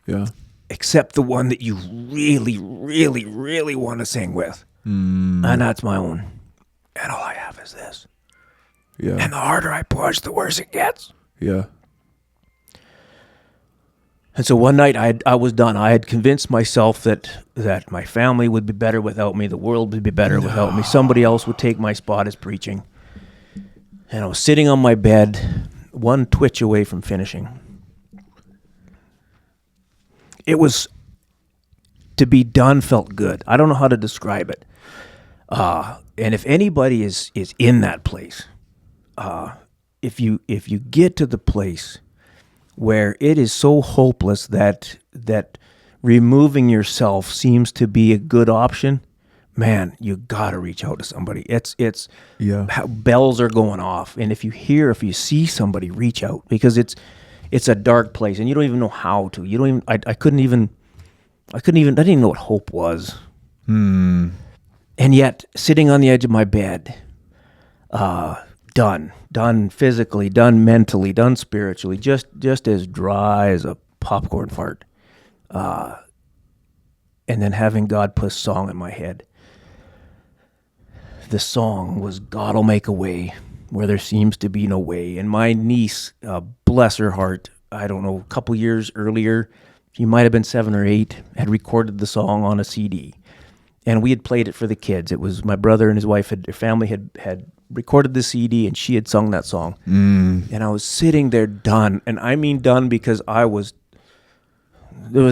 Yeah. Except the one that you really, really, really want to sing with. And that's my own. And all I have is this. Yeah. And the harder I push, the worse it gets. Yeah. And so one night I was done. I had convinced myself that my family would be better without me. The world would be better without me. Somebody else would take my spot as preaching. And I was sitting on my bed, one twitch away from finishing. It was, to be done felt good. I don't know how to describe it. And if anybody is in that place, if you get to the place where it is so hopeless that removing yourself seems to be a good option, man, you gotta reach out to somebody. It's bells are going off, and if you see somebody, reach out, because it's a dark place, and you don't even know how to. You don't even. I didn't even know what hope was. And yet, sitting on the edge of my bed, done physically, done mentally, done spiritually, just as dry as a popcorn fart. And then having God put a song in my head. The song was "God'll Make a Way Where There Seems to Be No Way." And my niece, bless her heart, I don't know, a couple years earlier, she might have been 7 or 8, had recorded the song on a CD. And we had played it for the kids. It was my brother and his wife, their family had recorded the CD, and she had sung that song. And I was sitting there done. And I mean done, because there was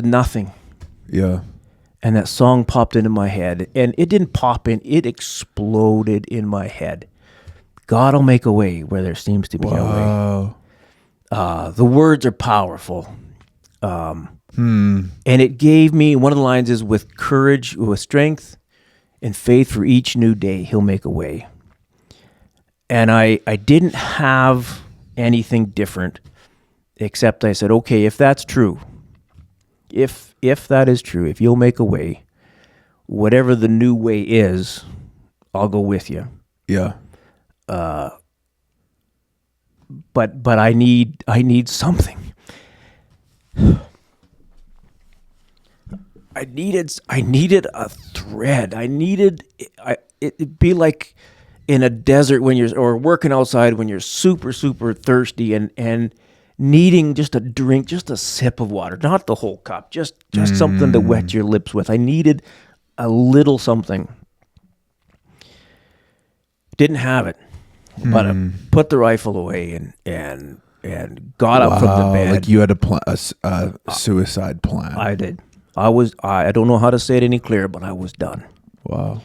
nothing. Yeah. And that song popped into my head, and it didn't pop in, it exploded in my head. God'll make a way where there seems to be no way. The words are powerful. And it gave me, one of the lines is, with courage, with strength, In faith for each new day, he'll make a way. And I didn't have anything different, except I said, okay, if that's true, if that is true, if you'll make a way, whatever the new way is, I'll go with you. Yeah. But I need something. I needed a thread. It'd be like in a desert when you're, or working outside when you're super, super thirsty and needing just a drink, just a sip of water, not the whole cup, just something to wet your lips with. I needed a little something. Didn't have it, but I put the rifle away and got up from the bed. Like you had a suicide plan. I did. I don't know how to say it any clearer, but I was done. Wow.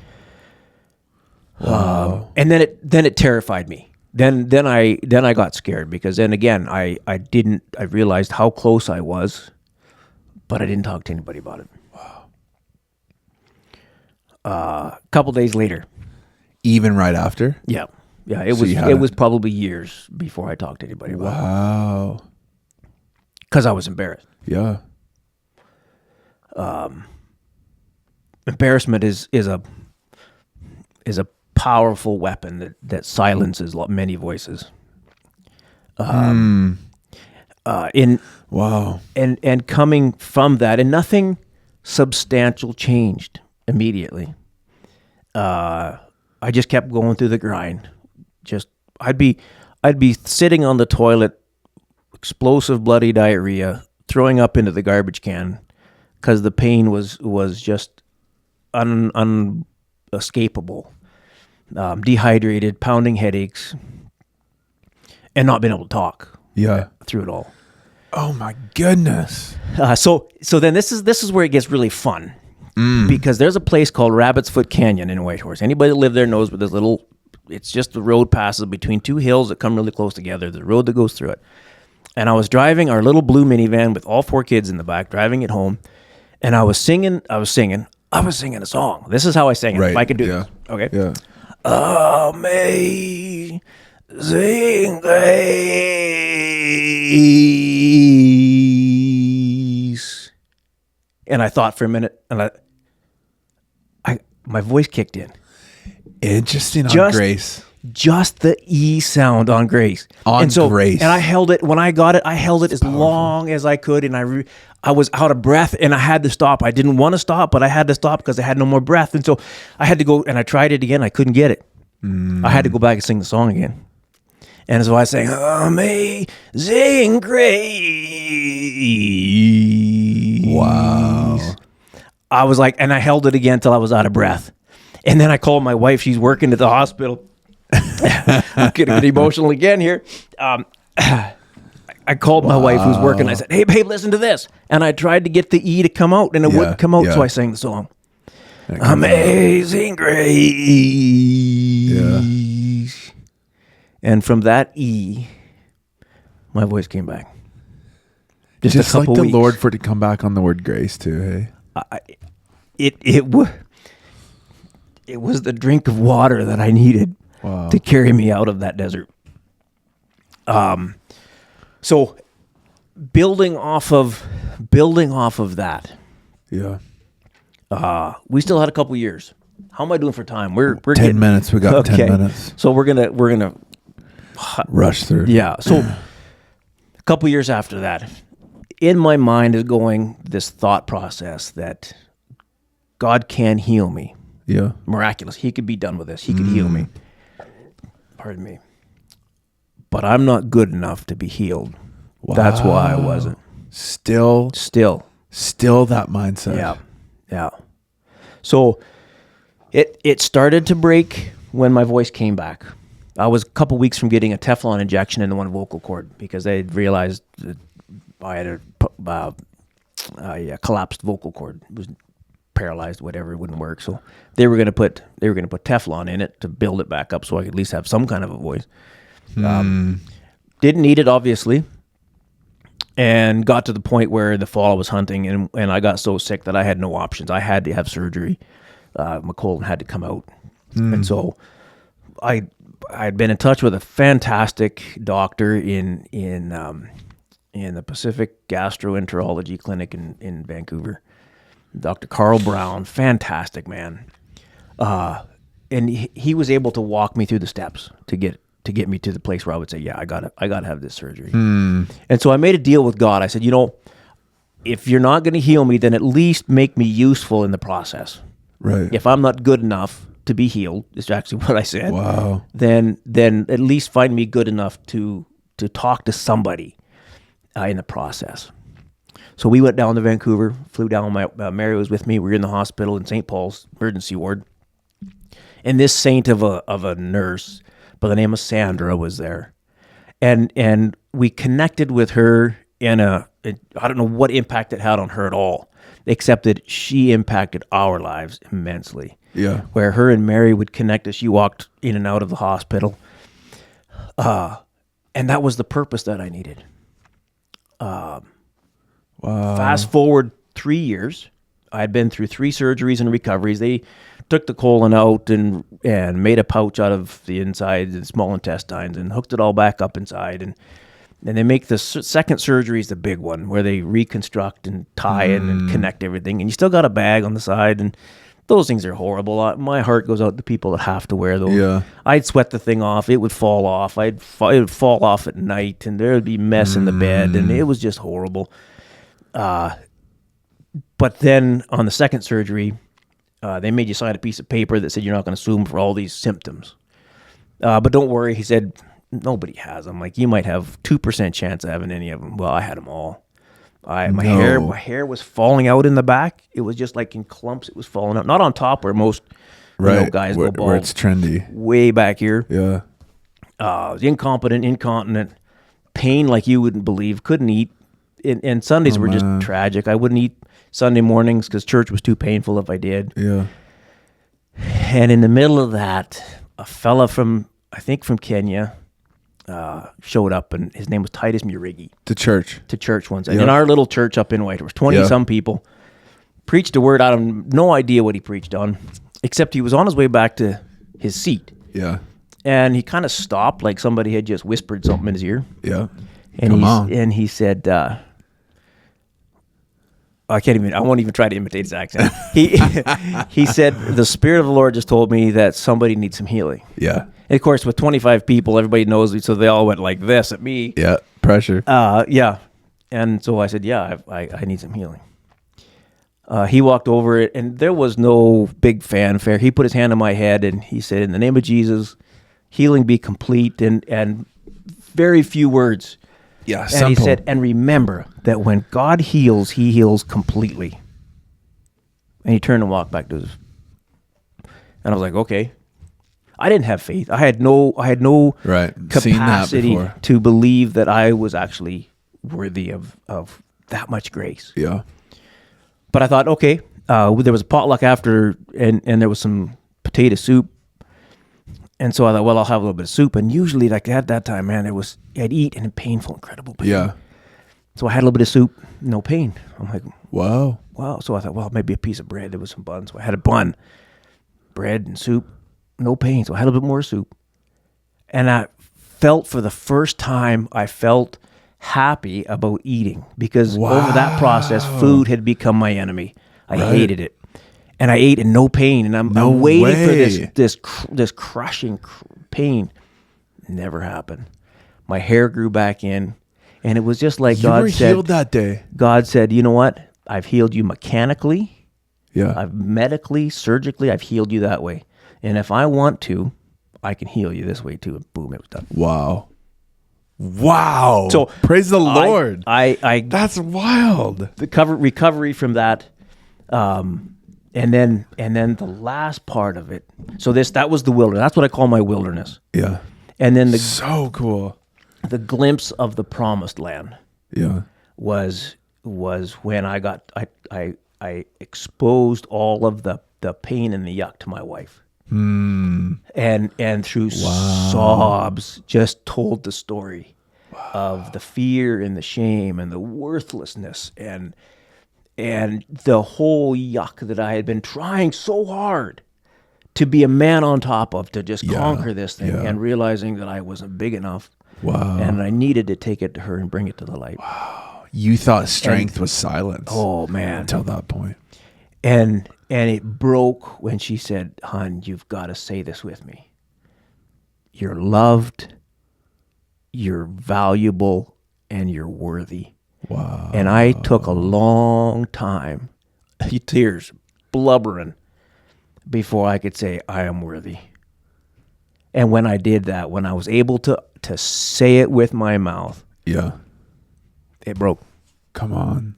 And then it terrified me. Then I got scared, because then again I realized how close I was, but I didn't talk to anybody about it. Wow. A couple days later. Even right after? Yeah. Yeah, it was probably years before I talked to anybody about it. Wow. Cuz I was embarrassed. Yeah. Embarrassment is a powerful weapon that silences many voices. Wow. And coming from that, and nothing substantial changed immediately. I just kept going through the grind. I'd be sitting on the toilet, explosive bloody diarrhea, throwing up into the garbage can, because the pain was just unescapable. Dehydrated, pounding headaches, and not being able to talk. Yeah. Through it all. Oh my goodness. So then this is where it gets really fun, because there's a place called Rabbit's Foot Canyon in Whitehorse. Anybody that lived there knows where this little. It's just the road passes between two hills that come really close together. The road that goes through it. And I was driving our little blue minivan with all 4 kids in the back, driving it home, and I was singing a song. This is how I sang it. Right. If I could do this. Okay. Yeah. Amazing grace. And I thought for a minute, and my voice kicked in. Interesting on Grace. Just the E sound on Grace. Grace. And I held it, when I got it, as long as I could, and I was out of breath, and I had to stop. I didn't want to stop, but I had to stop because I had no more breath. And so I had to go, and I tried it again. I couldn't get it. I had to go back and sing the song again. And so I sang, Amazing Grace. Wow. I was like, and I held it again till I was out of breath. And then I called my wife. She's working at the hospital. I'm going to get emotional again here. I called my wife who's working. I said, hey, babe, listen to this. And I tried to get the E to come out, and it wouldn't come out, so I sang the song. Amazing Grace. Yeah. And from that E, my voice came back. Just a couple like the weeks. Lord for it to come back on the word grace too, hey? It was the drink of water that I needed to carry me out of that desert. So building off of that. Yeah. We still had a couple years. How am I doing for time? We're 10 minutes. We got 10 minutes. So we're gonna Rush through. Yeah. So a couple years after that, in my mind is going this thought process that God can heal me. Yeah. Miraculous. He could be done with this. He could heal me. Pardon me. But I'm not good enough to be healed. Wow. That's why I wasn't. Still that mindset. Yeah. Yeah. So it started to break when my voice came back. I was a couple weeks from getting a Teflon injection into one vocal cord because they had realized that I had a collapsed vocal cord. It was paralyzed, whatever, it wouldn't work. So they were going to put Teflon in it to build it back up so I could at least have some kind of a voice. Didn't need it, obviously, and got to the point where in the fall I was hunting and I got so sick that I had no options. I had to have surgery. my colon had to come out. And so I'd been in touch with a fantastic doctor in the Pacific Gastroenterology Clinic in Vancouver, Dr. Carl Brown, fantastic man. And he was able to walk me through the steps to get me to the place where I would say, yeah, I gotta have this surgery. And so I made a deal with God. I said, if you're not going to heal me, then at least make me useful in the process. Right. If I'm not good enough to be healed, is actually what I said. Wow. Then at least find me good enough to talk to somebody in the process. So we went down to Vancouver, flew down. Mary was with me. We were in the hospital in St. Paul's emergency ward, and this saint of a nurse by the name of Sandra was there, and we connected with her I don't know what impact it had on her at all, except that she impacted our lives immensely. Yeah. Where her and Mary would connect as she walked in and out of the hospital. And that was the purpose that I needed. Wow. Fast forward 3 years. I had been through 3 surgeries and recoveries. They took the colon out and made a pouch out of the inside and small intestines and hooked it all back up inside. And they make the second surgery is the big one, where they reconstruct and tie in and connect everything. And you still got a bag on the side, and those things are horrible. My heart goes out to people that have to wear those. Yeah. I'd sweat the thing off. It would fall off. It would fall off at night, and there would be mess in the bed, and it was just horrible. But then on the second surgery, they made you sign a piece of paper that said you're not going to sue them for all these symptoms. But don't worry, he said, nobody has them. Like, you might have 2% chance of having any of them. Well, I had them all. My hair was falling out in the back. It was just like in clumps. It was falling out, not on top where most guys go bald. Where it's trendy. Way back here. Yeah. I was incontinent, pain like you wouldn't believe. Couldn't eat. And Sundays were just tragic. I wouldn't eat Sunday mornings because church was too painful if I did. Yeah. And in the middle of that, a fella from Kenya showed up, and his name was Titus Murigi. To church one Sunday. In our little church up in White, there was 20-some people. Preached a word. I have no idea what he preached on, except he was on his way back to his seat. Yeah. And he kind of stopped, like somebody had just whispered something in his ear. Yeah. And he said, I won't even try to imitate his accent. He said, the Spirit of the Lord just told me that somebody needs some healing. Yeah. And of course, with 25 people, everybody knows me, so they all went like this at me. Yeah. Pressure. Yeah. And so I said, yeah, I need some healing. He walked over it, and there was no big fanfare. He put his hand on my head, and he said, in the name of Jesus, healing be complete, and very few words. Yeah, and simple. He said, and remember that when God heals, he heals completely. And he turned and walked back to his... And I was like, okay. I didn't have faith. I had no capacity to believe that I was actually worthy of that much grace. Yeah. But I thought, okay, there was a potluck after, and there was some potato soup. And so I thought, well, I'll have a little bit of soup. And usually, like at that time, man, I'd eat in painful, incredible pain. Yeah. So I had a little bit of soup, no pain. I'm like, wow. So I thought, well, maybe a piece of bread. There was some buns. So I had a bun, bread and soup, no pain. So I had a little bit more soup. And I felt for the first time, I felt happy about eating, because over that process, food had become my enemy. I hated it. And I ate in no pain, and I'm waiting for this crushing pain. Never happened. My hair grew back in, and it was just like God said. You were healed that day. God said, you know what? I've healed you mechanically. Yeah. I've medically, surgically, I've healed you that way. And if I want to, I can heal you this way too. And boom, it was done. Wow. So praise the Lord. I that's wild. The recovery from that. And then the last part of it. So that was the wilderness. That's what I call my wilderness. Yeah. And then so cool. The glimpse of the promised land. Yeah. Was when I exposed all of the pain and the yuck to my wife. And through sobs just told the story of the fear and the shame and the worthlessness And the whole yuck that I had been trying so hard to be a man on top of, to just conquer this thing, and realizing that I wasn't big enough. Wow. And I needed to take it to her and bring it to the light. You thought strength was silence. Oh, man. Until that point. And it broke when she said, "Hon, you've got to say this with me. You're loved, you're valuable, and you're worthy." Wow. And I took a long time, tears blubbering, before I could say, "I am worthy." And when I did that, when I was able to say it with my mouth, Yeah. it broke. Come on.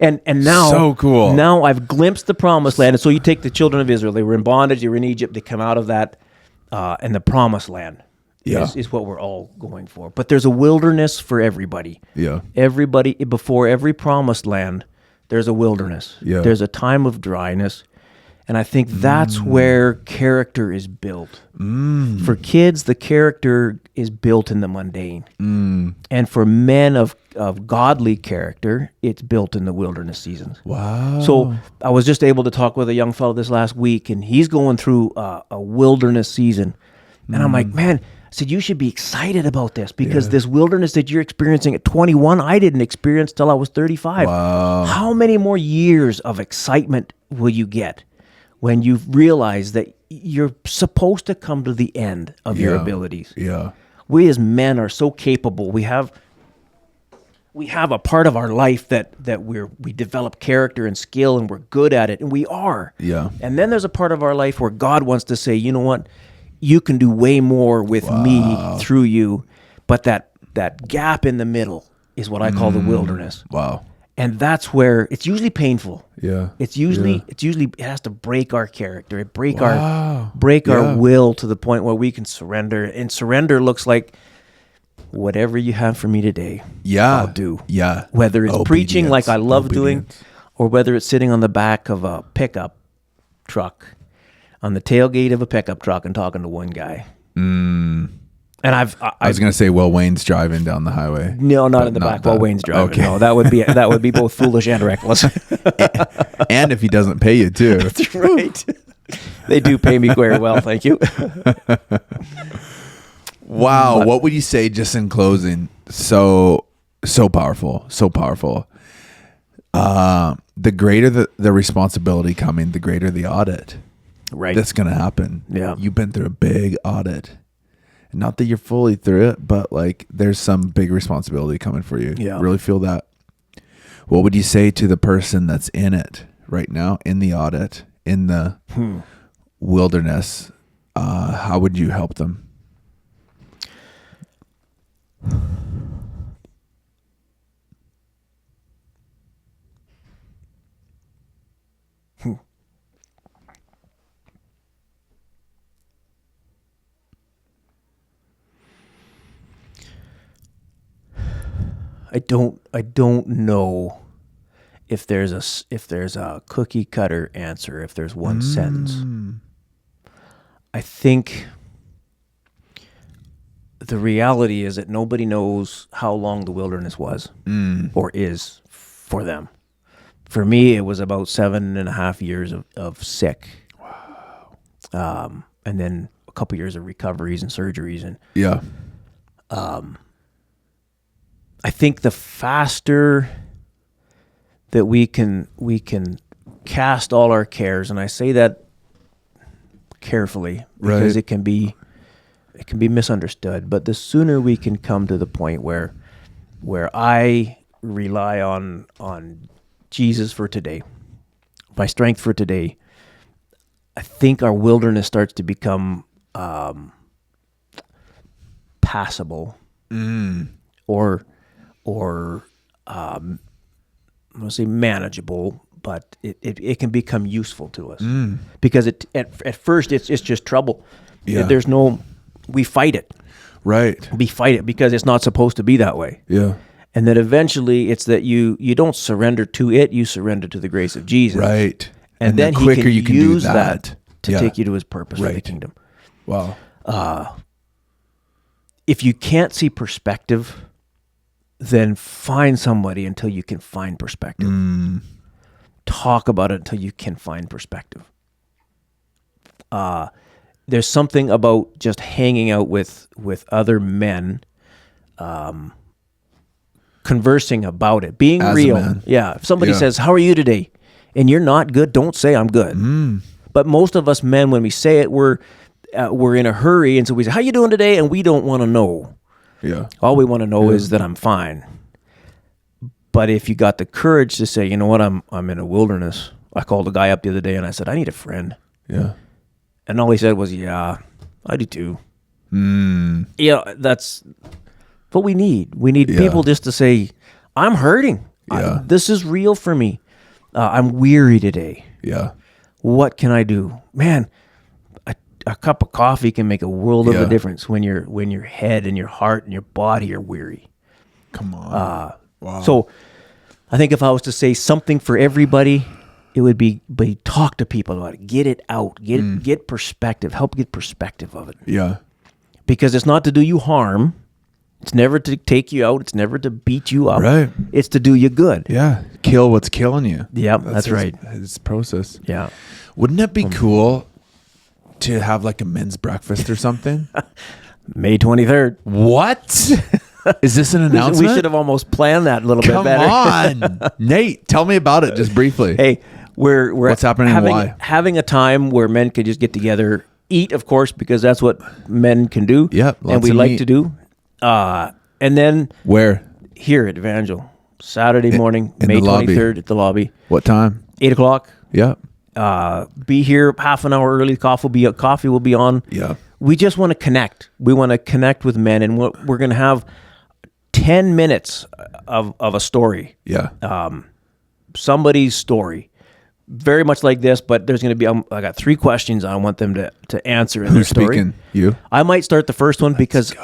And now, So cool. Now I've glimpsed the promised land. And so you take the children of Israel, they were in bondage, they were in Egypt, they come out of that, and the promised land is what we're all going for. But there's a wilderness for everybody. Yeah. Everybody, before every promised land, there's a wilderness. Yeah. There's a time of dryness. And I think that's where character is built. For kids, the character is built in the mundane. And for men of godly character, it's built in the wilderness seasons. Wow. So I was just able to talk with a young fellow this last week, and he's going through a wilderness season. And I'm like, man, I said, you should be excited about this, because this wilderness that you're experiencing at 21, I didn't experience till I was 35. Wow. How many more years of excitement will you get when you realize that you're supposed to come to the end of your abilities? Yeah. We as men are so capable. We have a part of our life that we develop character and skill, and we're good at it, and we are. Yeah. And then there's a part of our life where God wants to say, you know what? You can do way more with me through you. But that gap in the middle is what I call the wilderness. Wow. And that's where it's usually painful. Yeah. It has to break our character. It break Wow. our will to the point where we can surrender. And surrender looks like, whatever you have for me today, I'll do. Yeah. Whether it's preaching like I love doing, Obedience. or whether it's sitting on the back of a pickup truck, on the tailgate of a pickup truck, and talking to one guy. And I was going to say, well, Wayne's driving down the highway. No, not in the back while Wayne's driving. Okay. No, that would be both foolish and reckless. And if he doesn't pay you too. That's right. They do pay me very well, thank you. Wow. What would you say, just in closing? So powerful. So powerful. The greater the responsibility coming, the greater the audit. Right. That's going to happen. Yeah. You've been through a big audit. Not that you're fully through it, but like there's some big responsibility coming for you. Yeah. Really feel that. What would you say to the person that's in it right now, in the audit, in the wilderness? How would you help them? I don't know if there's a cookie cutter answer, if there's one sentence. I think the reality is that nobody knows how long the wilderness was or is for them. For me, it was about 7.5 years of sick. Wow. And then a couple years of recoveries and surgeries. And Yeah. I think the faster that we can cast all our cares, and I say that carefully because Right. it can be misunderstood, but the sooner we can come to the point where I rely on Jesus for today, my strength for today, I think our wilderness starts to become passable, or I'm going to say manageable, but it can become useful to us because at first it's just trouble. Yeah. We fight it. Right. We fight it because it's not supposed to be that way. Yeah. And then eventually it's that you don't surrender to it, you surrender to the grace of Jesus. Right. And then the he quicker can you can use do that to take you to his purpose for the kingdom. Wow. If you can't see perspective, then find somebody until you can find perspective. talk about it until you can find perspective. There's something about just hanging out with other men, conversing about it, being As a real. man. Yeah. If somebody Yeah. says, "How are you today?" and you're not good, don't say I'm good. But most of us men, when we say it, we're in a hurry, and so we say, "How you doing today?" and we don't want to know. Yeah. All we want to know is that I'm fine. But if you got the courage to say, "You know what, I'm in a wilderness." I called a guy up the other day and I said, "I need a friend." Yeah. And all he said was, "Yeah, I do too." Mm. Yeah, that's what we need. We need Yeah. people just to say, "I'm hurting. Yeah. This is real for me. I'm weary today. Yeah. What can I do?" Man, a cup of coffee can make a world of Yeah. a difference when your head and your heart and your body are weary. Come on. Wow. So I think if I was to say something for everybody, it would be talk to people about it. Get it out. Get perspective. Help get perspective of it. Yeah. Because it's not to do you harm. It's never to take you out. It's never to beat you up. Right. It's to do you good. Yeah. Kill what's killing you. Yeah, that's right. His process. Yeah. Wouldn't it be cool to have like a men's breakfast or something? May 23rd. What? Is this an We announcement? should have almost planned that a little Come bit better. on. Nate, tell me about it just briefly. Hey, we're What's happening and why? having a time where men could just get together, eat, of course, because that's what men can do. Yep, and lots we of like meat. to do. And then Where? here at Evangel, Saturday morning, in May the lobby. 23rd at the lobby, What time? 8:00. Yeah. Be here half an hour early. Coffee will be on. Yeah. We just want to connect. We want to connect with men, and we're going to have 10 minutes of a story, Yeah. somebody's story, very much like this. But there's going to be I got 3 questions I want them to answer in their Who's story. speaking? You? I might start the first one because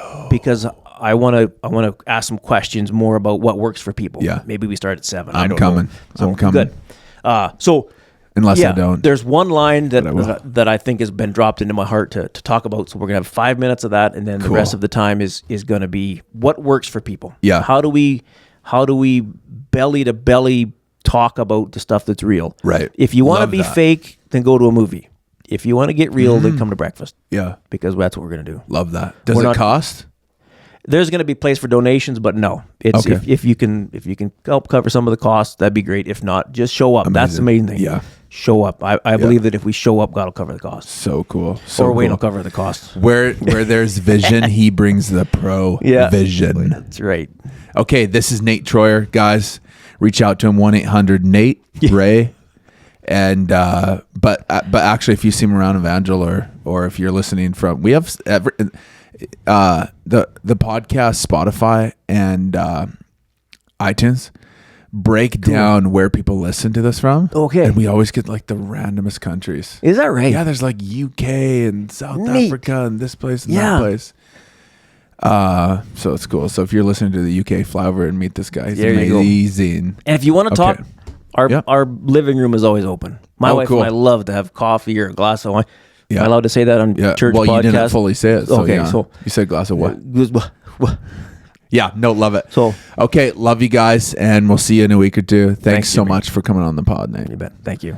I want to ask some questions more about what works for people. Yeah. Maybe we start at 7. I I'm don't coming. know. So, I'm coming. Good. So. Unless Yeah, I don't. there's one line But I will. that I think has been dropped into my heart to talk about. So we're gonna have 5 minutes of that, and then the Cool. rest of the time is going to be what works for people. Yeah. How do we belly to belly talk about the stuff that's real? Right. If you want to Love be that. fake, then go to a movie. If you want to get real, then come to breakfast, Yeah. because that's what we're gonna do. Love that. Does We're it not- cost? There's going to be place for donations, but no, it's Okay. if you can help cover some of the costs, that'd be great. If not, just show up. That's the Amazing. main thing. Yeah. Show up. I believe that if we show up, God will cover the costs. So cool. So Or Wayne cool. will cover the costs. Where there's vision, he brings the vision. That's right. Okay, this is Nate Troyer, guys. Reach out to him 1-800-NATE Ray. And but actually, if you see him around Evangel or if you're listening from, we have the podcast, Spotify and iTunes break down where people listen to this from. Okay. And we always get like the randomest countries. Is that right? Yeah, there's like UK and South Neat. Africa and this place and Yeah. that place. So it's cool. So if you're listening to the UK, fly over and meet this guy. He's There you go. amazing. And if you want to Okay. talk, our Yep. our living room is always open. My Oh, wife cool. and I love to have coffee or a glass of wine. Yeah. Am I allowed to say that on Yeah. church Well, podcast? you didn't fully say it. So Okay, yeah. so- you said glass of what? What? Yeah. No, love it. So- okay. Love you guys. And we'll see you in a week or two. Thanks Thank so you, much for coming on the pod, Nate. You bet. Thank you.